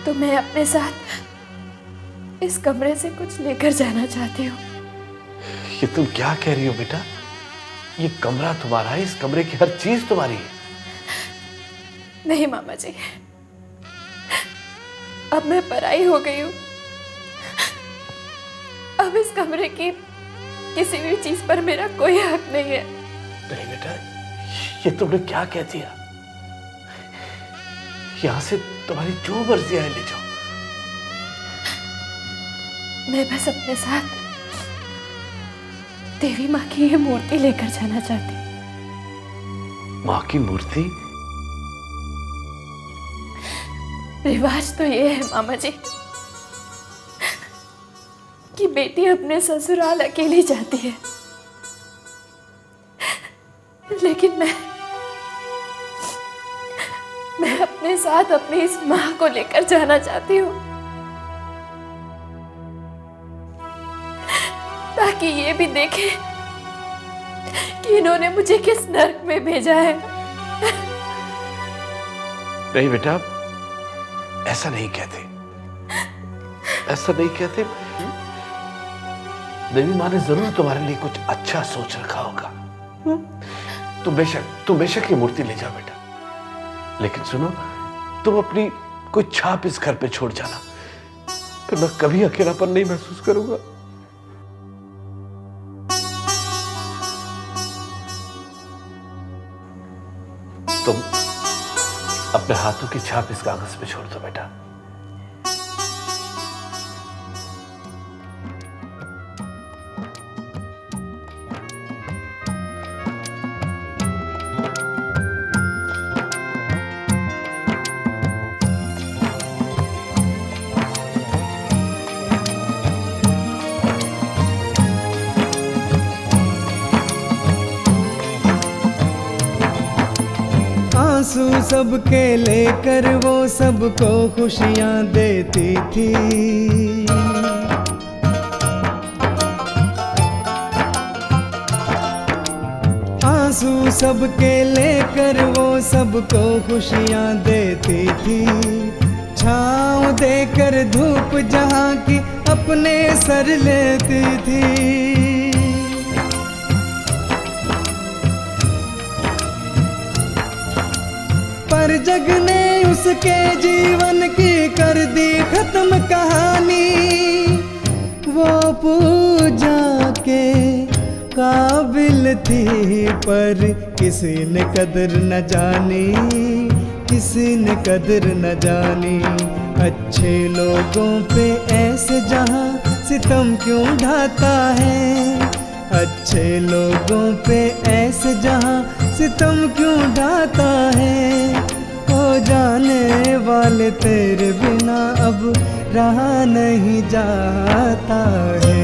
तो मैं अपने साथ इस कमरे से कुछ लेकर जाना चाहती हूँ। ये तुम क्या कह रही हो बेटा? ये कमरा तुम्हारा है, इस कमरे की हर चीज तुम्हारी है। नहीं मामा जी, अब मैं पराई हो गई हूँ। अब इस कमरे की किसी भी चीज पर मेरा कोई हक नहीं है। नहीं बेटा, ये तुमने क्या कह दिया? यहां से तुम्हारी जो मर्जी आए ले जाओ। मैं बस अपने साथ देवी माँ की ये मूर्ति लेकर जाना चाहती हूँ। माँ की मूर्ति? रिवाज तो ये है मामा जी कि बेटी अपने ससुराल अकेली जाती है, लेकिन मैं अपने साथ अपनी इस माँ को लेकर जाना चाहती हूँ, ताकि ये भी देखे कि इन्होंने मुझे किस नर्क में भेजा है। नहीं बेटा, ऐसा नहीं कहते, ऐसा नहीं कहते। देवी माँ ने जरूर तुम्हारे लिए कुछ अच्छा सोच रखा होगा। तुम बेशक ये मूर्ति ले जाओ बेटा, लेकिन सुनो, तुम अपनी कोई छाप इस घर पे छोड़ जाना, फिर मैं कभी अकेलापन नहीं महसूस करूंगा। तुम अपने हाथों की छाप इस कागज पे छोड़ दो बेटा। आंसू सबके लेकर वो सबको खुशियां देती थी। आंसू सबके लेकर वो सबको खुशियां देती थी। छाँव देकर धूप जहाँ की अपने सर लेती थी। पर जग ने उसके जीवन की कर दी खत्म कहानी। वो पूजा के काबिल थी पर किसी ने कदर न जानी, किसी ने कदर न जानी। अच्छे लोगों पे ऐसे जहां सितम क्यों ढाता है, अच्छे लोगों पे ऐसे जहां सितम क्यों ढाता है। हो जाने वाले तेरे बिना अब रहा नहीं जाता है।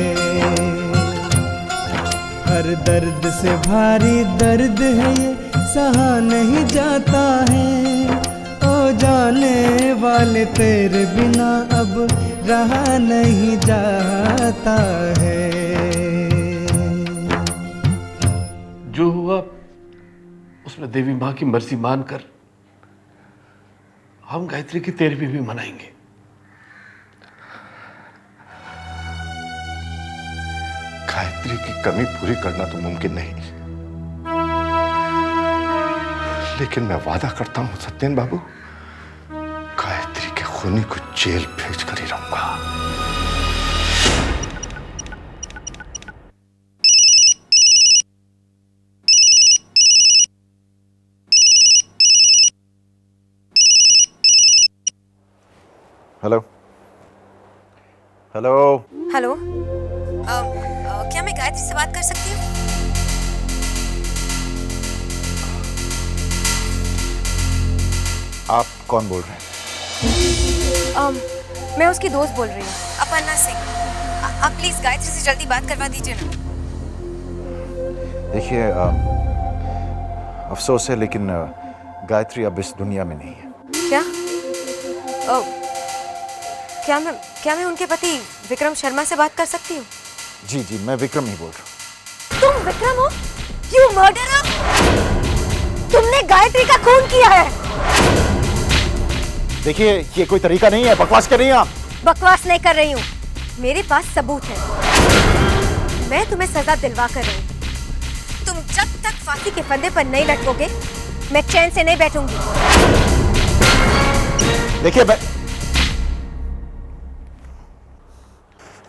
हर दर्द से भारी दर्द है ये, सहा नहीं जाता है। ओ जाने वाले तेरे बिना अब रहा नहीं जाता है। जो हुआ उसमें देवी माँ की मर्जी मानकर हम गायत्री की 13वीं भी मनाएंगे। गायत्री की कमी पूरी करना तो मुमकिन नहीं, लेकिन मैं वादा करता हूं सत्येन बाबू, गायत्री के खूनी को जेल भेज कर ही रहूंगा। हेलो हेलो हेलो, क्या मैं गायत्री से बात कर सकती हूँ? आप कौन बोल रहे हैं? मैं उसकी दोस्त बोल रही हूँ, अपर्णा सिंह। आप प्लीज गायत्री से जल्दी बात करवा दीजिए ना। देखिए, अफसोस है लेकिन गायत्री अब इस दुनिया में नहीं है। क्या? क्या मैं उनके पति विक्रम शर्मा से बात कर सकती हूँ? जी जी, मैं विक्रम ही बोल रहा हूँ। तुम विक्रम हो? You murderer! तुमने गायत्री का खून किया है। देखिए, ये कोई तरीका नहीं है, बकवास कर रही हैं आप। बकवास नहीं कर रही हूँ, मेरे पास सबूत है। मैं तुम्हें सजा दिलवा कर रही हूँ। तुम जब तक फांसी के फंदे पर नहीं लटकोगे, मैं चैन से नहीं बैठूंगी। देखिए, मैं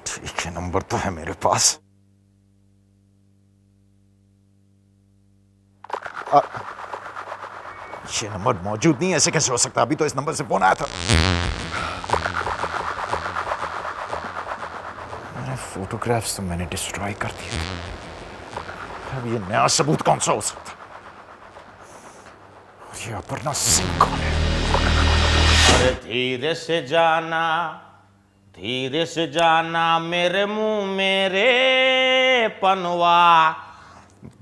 ठीक है, नंबर तो है मेरे पास। ये नंबर मौजूद नहीं है, ऐसे कैसे हो सकता? अभी तो इस नंबर से फोन आया था। मेरे फोटोग्राफ्स तो मैंने डिस्ट्रॉय कर दिए। अब ये नया सबूत कौन सा हो सकता? ये अपर्णा सिंह कौन है? अरे धीरे से जाना, धीरे से जाना मेरे मुंह मेरे पनवा,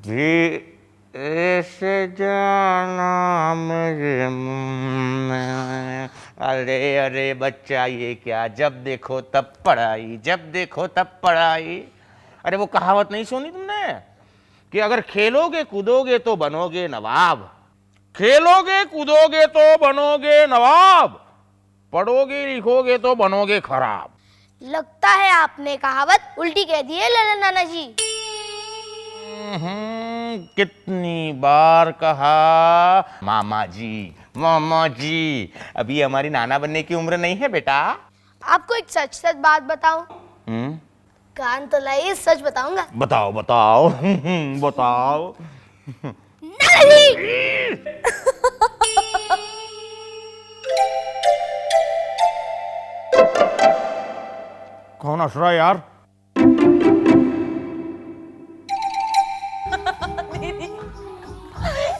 धीरे से जाना मेरे मुंह में। अरे अरे बच्चा, ये क्या, जब देखो तब पढ़ाई, जब देखो तब पढ़ाई। अरे वो कहावत नहीं सुनी तुमने कि अगर खेलोगे कूदोगे तो बनोगे नवाब, खेलोगे कूदोगे तो बनोगे नवाब, पढ़ोगे लिखोगे तो बनोगे खराब। लगता है आपने कहावत उल्टी कह दी है ललन नाना जी। कितनी बार कहा मामा जी, मामा जी। अभी हमारी नाना बनने की उम्र नहीं है बेटा। आपको एक सच सच बात बताऊं? कान तो लाइए, सच बताऊंगा। बताओ बताओ बताओ। नहीं। कौन हंस रहा है यार?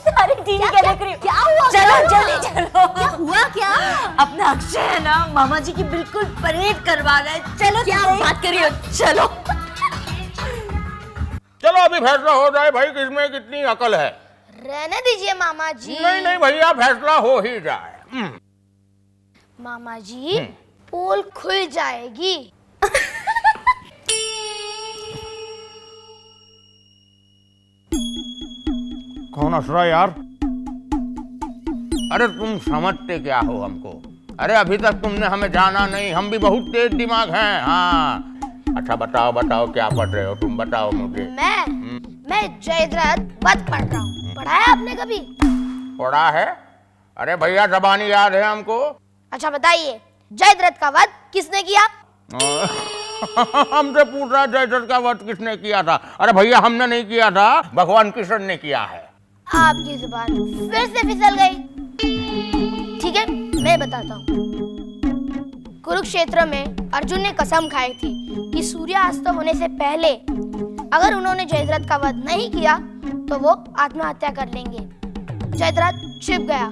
सारी टीवी क्या देख रही हो? क्या हुआ? चलो जल्दी चलो। क्या हुआ? क्या अपना अक्षय है ना, मामा जी की बिल्कुल परेड करवा गए। चलो, क्या बात कर रही हो? चलो चलो अभी फैसला हो जाए भाई, किसमें कितनी अकल है। रहने दीजिए मामा जी। नहीं नहीं भैया, फैसला हो ही जाए। मामा जी, पोल खुल जाएगी। कौन हंस रहा है यार? अरे तुम समझते क्या हो हमको? अरे अभी तक तुमने हमें जाना नहीं, हम भी बहुत तेज दिमाग हैं। हाँ अच्छा बताओ बताओ, क्या पढ़ रहे हो तुम? बताओ मुझे। मैं जयद्रथ वध पढ़ रहा हूँ। पढ़ा है आपने कभी? पढ़ा है? अरे भैया जबानी याद है हमको। अच्छा बताइए, जयद्रथ का वध किसने किया? हमसे पूछ रहा जयद्रथ का वध किसने किया था? अरे भैया हमने नहीं किया था, भगवान कृष्ण ने किया है। आपकी जुबान फिर से फिसल गई। ठीक है, मैं बताता हूँ। कुरुक्षेत्र में अर्जुन ने कसम खाई थी कि सूर्यास्त होने से पहले अगर उन्होंने जयद्रथ का वध नहीं किया तो वो आत्महत्या कर लेंगे। जयद्रथ छिप गया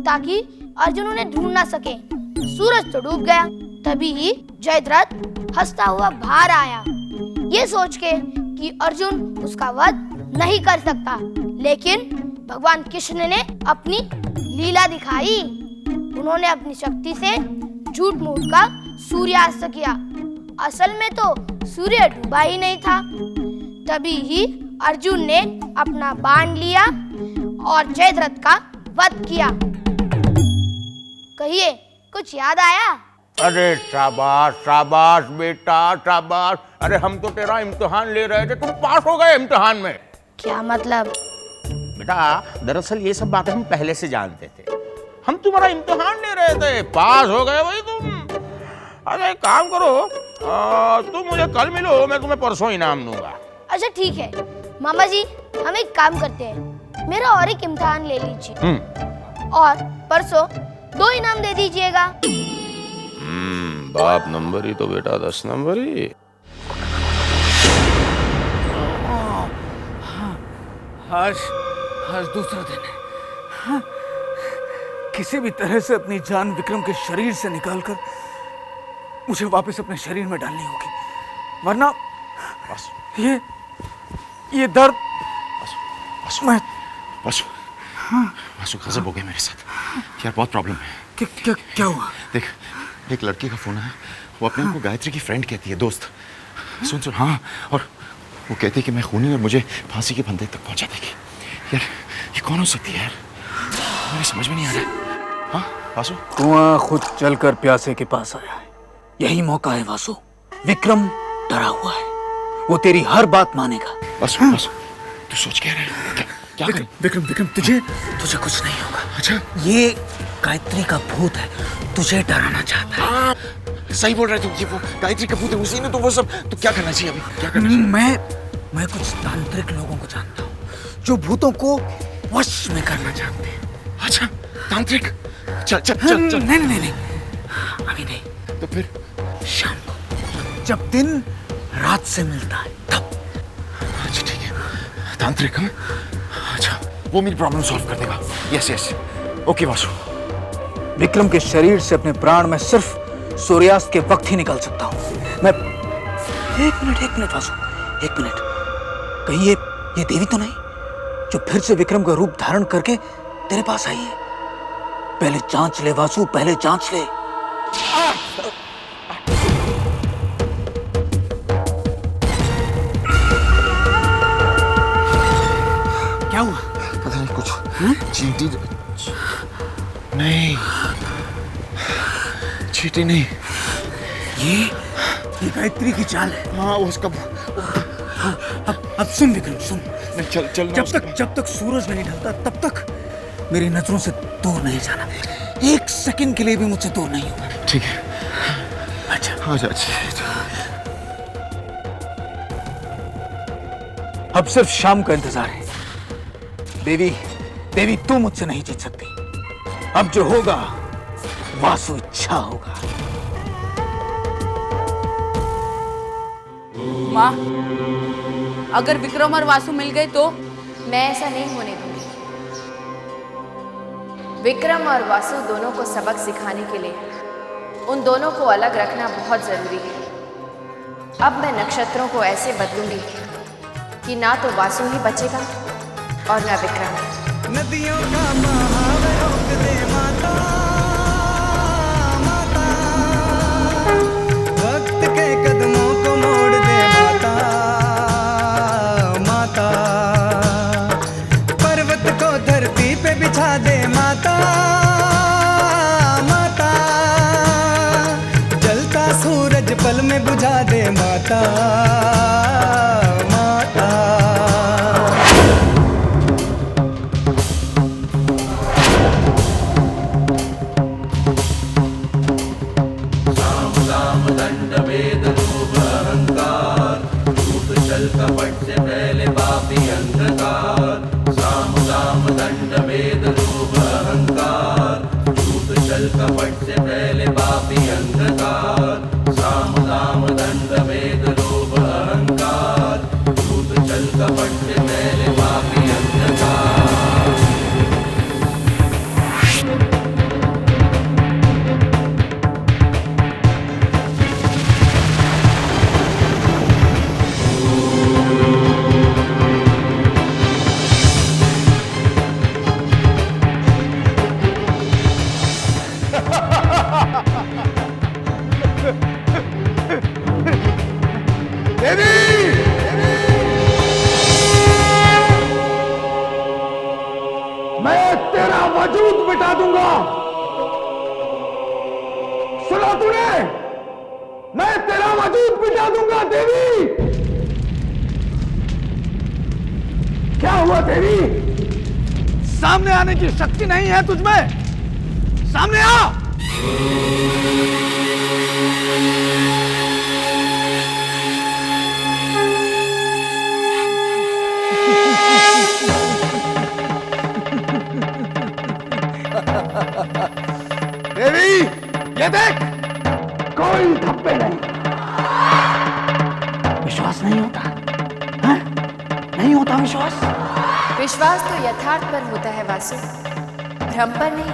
ताकि अर्जुन उन्हें ढूंढ ना सके। सूरज तो डूब गया। तभी ही जयद्रथ हंसता हुआ बाहर आया, ये सोच के कि अर्जुन उसका वध नहीं कर सकता। लेकिन भगवान कृष्ण ने अपनी लीला दिखाई। उन्होंने अपनी शक्ति से झूठ मूठ का सूर्यास्त किया। असल में तो सूर्य डूबा ही नहीं था। तभी ही अर्जुन ने अपना बाण लिया और जयद्रथ का वध किया। कहिए, कुछ याद आया? अरे शाबाश शाबाश बेटा शाबाश। अरे हम तो तेरा इम्तिहान ले रहे थे, तुम पास हो गए इम्तिहान में। क्या मतलब? बेटा दरअसल ये सब बातें हम पहले से जानते थे। हम तुम्हारा इम्तिहान ले रहे थे, पास हो गए भाई तुम। अरे एक काम करो, तुम मुझे कल मिलो, मैं तुम्हें परसों इनाम दूंगा। अच्छा ठीक है मामा जी, हम एक काम करते हैं, मेरा और एक इम्तिहान ले लीजिए और परसों 2 इनाम दे दीजिएगा। बाप नंबर ही तो बेटा 10 नंबर ही। आज दूसरा दिन है। हाँ, किसी भी तरह से अपनी जान विक्रम के शरीर से निकालकर मुझे वापस अपने शरीर में डालनी होगी, वरना ये दर्द वासु गजब हो गया मेरे साथ यार, बहुत प्रॉब्लम है। क्या हुआ? देख, एक लड़की का फोन है, वो अपने आप को गायत्री की फ्रेंड कहती है, दोस्त। सुन हाँ, और वो कहती है कि मैं खूनी और मुझे फांसी के फंदे तक पहुंचा देगी। यार ये कौन हो सकती है यार, मुझे समझ में नहीं आ रहा। हाँ वासु, कुआं खुद चलकर प्यासे के पास आया है। यही मौका है वासु। विक्रम डरा हुआ है, वो तेरी हर बात मानेगा। वासु तू सोच क्या रहा है? क्या विक्रम तुझे कुछ नहीं होगा। अच्छा, ये गायत्री का भूत है, तुझे डराना चाहता है। सही बोल रहे तुम, ये वो गायत्री का भूत है, उसी ने तो वो सब। तो क्या करना चाहिए अभी, क्या करना चाहिए? मैं कुछ तांत्रिक लोगों को जानता हूँ जो भूतों को वश में करना चाहते हैं। अच्छा, तांत्रिक? चल। नहीं, अभी नहीं। तो फिर शाम को, जब दिन रात से मिलता है तब। अच्छा ठीक है, तांत्रिक। हाँ अच्छा, वो मेरी प्रॉब्लम सॉल्व कर देगा। Yes okay Vasu. विक्रम के शरीर से अपने प्राण में सिर्फ सूर्यास्त के वक्त ही निकाल सकता हूँ मैं। एक मिनट वासु, एक मिनट। कहीं ये देवी तो नहीं जो फिर से विक्रम का रूप धारण करके तेरे पास आई है? पहले जांच ले वासु, पहले जांच ले। क्या हुआ? पता नहीं, कुछ चींटी नहीं, चींटी नहीं, ये गायत्री की चाल है। हाँ उसका। अब सुन विक्रम, सुन। चल जब तक सूरज नहीं ढलता तब तक मेरी नजरों से दूर नहीं जाना। 1 सेकंड के लिए भी मुझसे दूर नहीं होगा। ठीक है। अच्छा। अब सिर्फ शाम का इंतजार है। देवी तू मुझसे नहीं जीत सकती। अब जो होगा वासु इच्छा होगा। माँ, अगर विक्रम और वासु मिल गए तो? मैं ऐसा नहीं होने दूंगी। विक्रम और वासु दोनों को सबक सिखाने के लिए उन दोनों को अलग रखना बहुत जरूरी है। अब मैं नक्षत्रों को ऐसे बदलूंगी कि ना तो वासु ही बचेगा और ना विक्रम। नदियों का बहाव रोक दे माता, वक्त के कदमों को मोड़ दे माता, पर्वत को धरती पे बिछा दे माता, जलता सूरज पल में बुझा दे माता। कपट से पहले पापी अंधकार, साम दाम दंड वेद लोभ अहंकार, झूठ छल कपट से पहले पापी अंधकार, साम दाम दंड वेद लोभ अहंकार। मैं तेरा वजूद मिटा दूंगा। सुना तूने? मैं तेरा वजूद मिटा दूंगा देवी। क्या हुआ देवी? सामने आने की शक्ति नहीं है तुझमें? सामने आ। देवी, ये देख, कोई धब्बे नहीं। विश्वास नहीं होता? हाँ? नहीं होता विश्वास? विश्वास तो यथार्थ पर होता है वासु, भ्रम पर नहीं।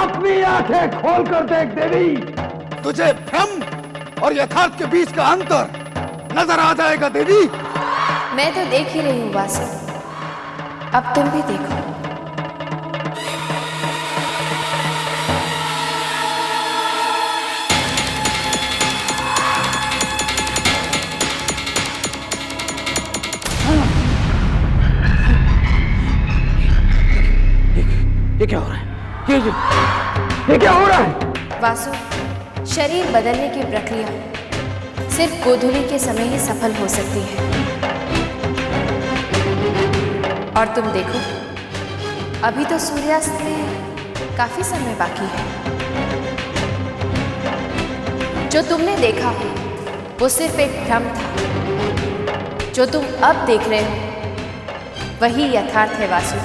अपनी आंखें खोल कर देख देवी, तुझे भ्रम और यथार्थ के बीच का अंतर नजर आ जाएगा देवी। मैं तो देख ही रही हूँ वासु, अब तुम भी देखो। ये क्या हो रहा है? ये क्या हो रहा है? वासु, शरीर बदलने की प्रक्रिया सिर्फ गोधूली के समय ही सफल हो सकती है। और तुम देखो, अभी तो सूर्यास्त में काफी समय बाकी है। जो तुमने देखा वो सिर्फ एक भ्रम था। जो तुम अब देख रहे हो वही यथार्थ है वासु।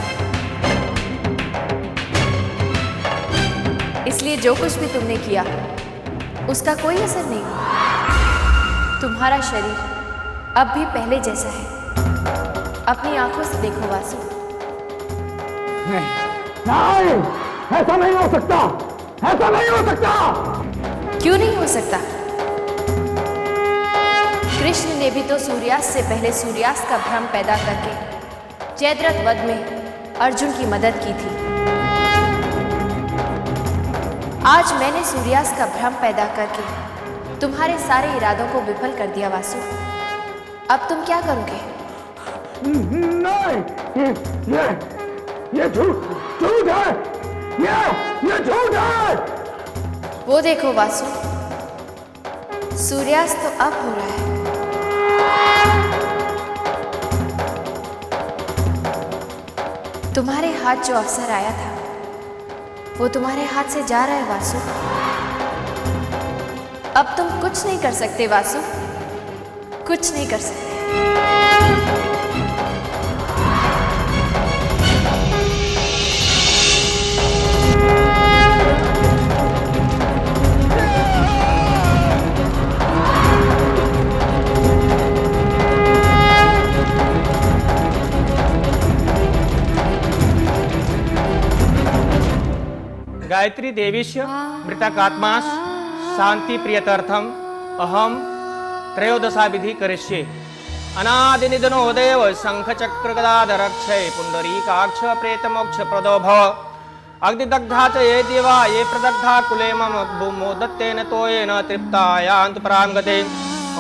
इसलिए जो कुछ भी तुमने किया उसका कोई असर नहीं हुआ। तुम्हारा शरीर अब भी पहले जैसा है। अपनी आंखों से देखो वासु। नहीं, ऐसा नहीं हो सकता। ऐसा नहीं हो सकता। क्यों नहीं हो सकता? कृष्ण ने भी तो सूर्यास्त से पहले सूर्यास्त का भ्रम पैदा करके जयद्रथ वध में अर्जुन की मदद की थी। आज मैंने सूर्यास्त का भ्रम पैदा करके तुम्हारे सारे इरादों को विफल कर दिया वासु। अब तुम क्या करोगे? नहीं, ये झूठ है। ये झूठ है। वो देखो वासु, सूर्यास्त तो अब हो रहा है। तुम्हारे हाथ जो अवसर आया था वो तुम्हारे हाथ से जा रहा है वासु। अब तुम कुछ नहीं कर सकते वासु, कुछ नहीं कर सकते। गायत्री देवीस्य मृतकात्मास शांति प्रियतर्थम अहम त्रयोदशा विधि करिष्ये। अनादि निधनो देव शंख चक्र गदाधर अक्षय पुंडरीकाक्ष प्रेत मोक्ष प्रदो भव। अग्निदग्धा च ये देवा ये प्रदग्धा कुले मम मोदत्तेन तोयेन तृप्ता यान्तु परांगते।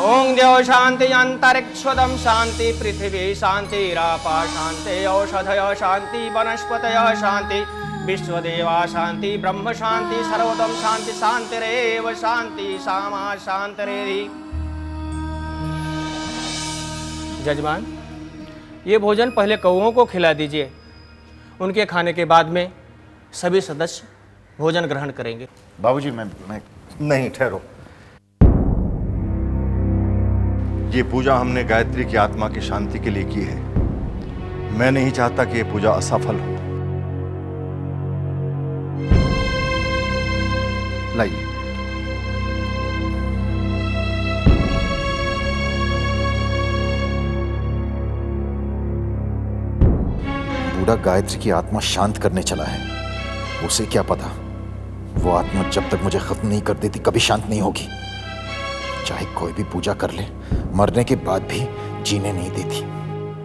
ओं देव शांति अंतरिक्षदम शांति पृथ्वी शांति रापा शांति औषधय शांति वनस्पतय शांति विश्वदेवा शांति ब्रह्म शांति सर्वोदम शांति शांतिरेव शांति सामा शांतिरेधि। जजमान, ये भोजन पहले कौओं को खिला दीजिए। उनके खाने के बाद में सभी सदस्य भोजन ग्रहण करेंगे। बाबूजी, मैं नहीं, ठहरो। ये पूजा हमने गायत्री की आत्मा की शांति के लिए की है। मैं नहीं चाहता कि ये पूजा असफल हो। लाइए। बूढ़ा गायत्री की आत्मा शांत करने चला है। उसे क्या पता, वो आत्मा जब तक मुझे खत्म नहीं कर देती कभी शांत नहीं होगी। चाहे कोई भी पूजा कर ले, मरने के बाद भी जीने नहीं देती।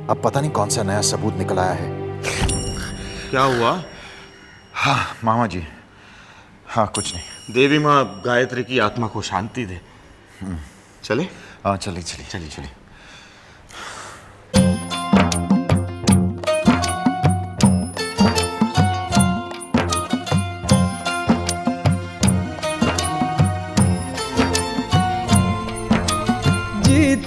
अब पता नहीं कौन सा नया सबूत निकल आया है। क्या हुआ? हाँ मामा जी, हाँ कुछ नहीं। देवी माँ गायत्री की आत्मा को शांति दे। चले? हाँ चलिए चलिए। चलिए चलिए।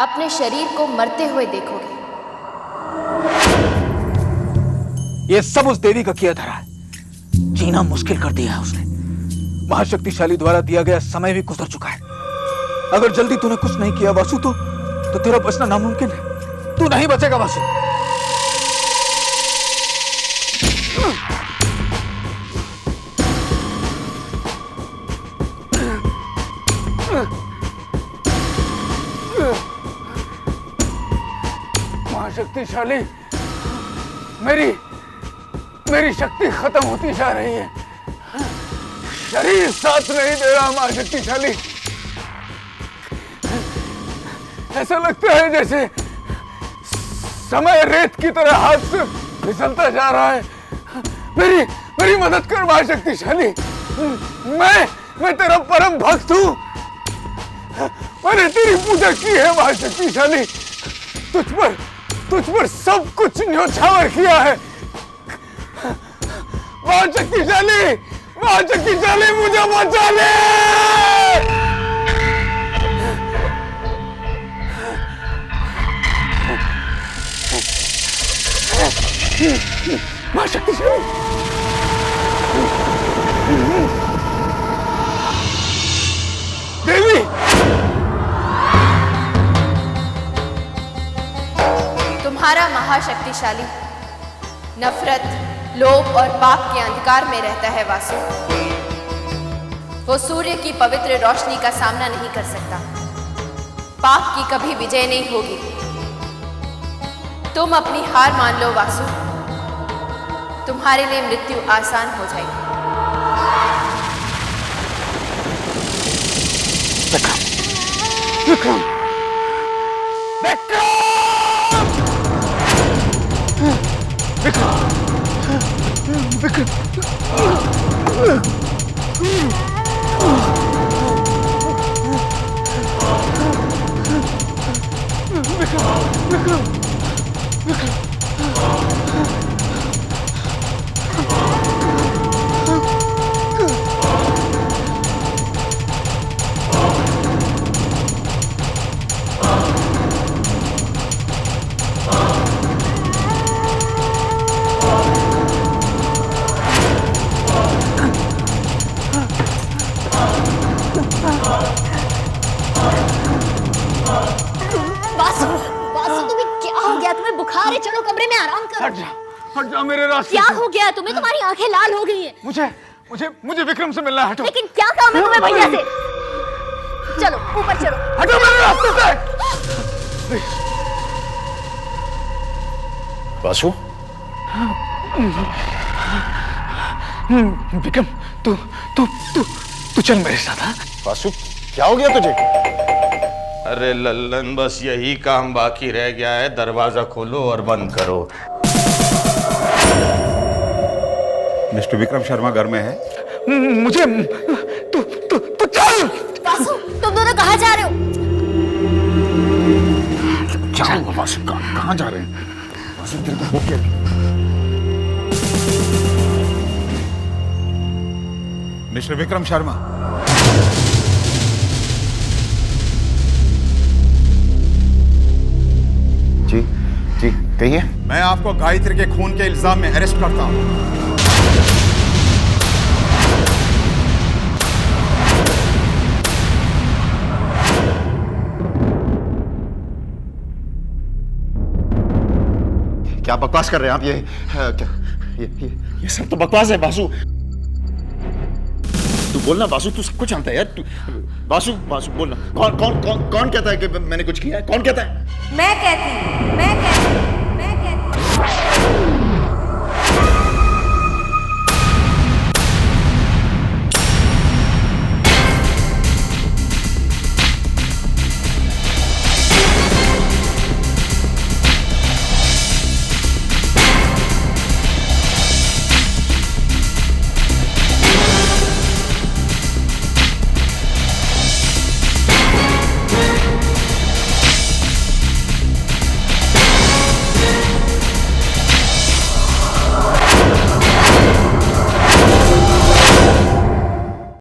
अपने शरीर को मरते हुए देखोगे। ये सब उस देवी का किया धरा है। जीना मुश्किल कर दिया है उसने। महाशक्तिशाली द्वारा दिया गया समय भी गुजर चुका है। अगर जल्दी तूने कुछ नहीं किया वासु तो तेरा बचना नामुमकिन है। तू नहीं बचेगा वासु। महाशक्तिशाली, मेरी शक्ति खत्म होती जा रही है। शरीर साथ नहीं दे रहा महाशक्तिशाली। ऐसा लगता है जैसे समय रेत की तरह हाथ से फिसलता जा रहा है। मेरी मदद कर महाशक्तिशाली। मैं तेरा परम भक्त हूँ। मैंने तेरी पूजा की है महाशक्तिशाली। तुझ पर सब कुछ न्योछावर किया है। महाशक्तिशाली मुझे बचा ले। महाशक्तिशाली, देवी, तुम्हारा महाशक्तिशाली नफरत, लोभ और पाप के अंधकार में रहता है वासु। वो सूर्य की पवित्र रोशनी का सामना नहीं कर सकता। पाप की कभी विजय नहीं होगी। तुम अपनी हार मान लो वासु। तुम्हारे लिए मृत्यु आसान हो जाएगी। विक्रम, हट जा मेरे रास्ते। क्या हो गया तुम्हें? तुम्हारी आंखें लाल हो गई हैं। मुझे विक्रम से मिलना है। हटो। लेकिन क्या काम है तुम्हें भैया से? चलो ऊपर चलो। हटो मेरे रास्ते से। वासु, विक्रम, तू चल मेरे साथ। हाँ? वासु, क्या हो गया तुझे? अरे लल्लन, बस यही काम बाकी रह गया है। दरवाजा खोलो और बंद करो। मिस्टर विक्रम शर्मा घर में है? मुझे तू चल। वासु, तुम दोनों कहाँ जा रहे हो? क्या हुआ वासु? कहाँ जा रहे हैं? वासु, तेरे को हो क्या? मिस्टर विक्रम शर्मा, जी कहिए। मैं आपको गायत्री के खून के इल्जाम में अरेस्ट करता हूं। क्या बकवास कर रहे हैं आप? ये सब तो बकवास है वासु। तू बोलना वासु, तू सब कुछ जानता है यार। तू वासु बोलना। कौन कहता है कि मैंने कुछ किया है? कौन कहता है? मैं कहती।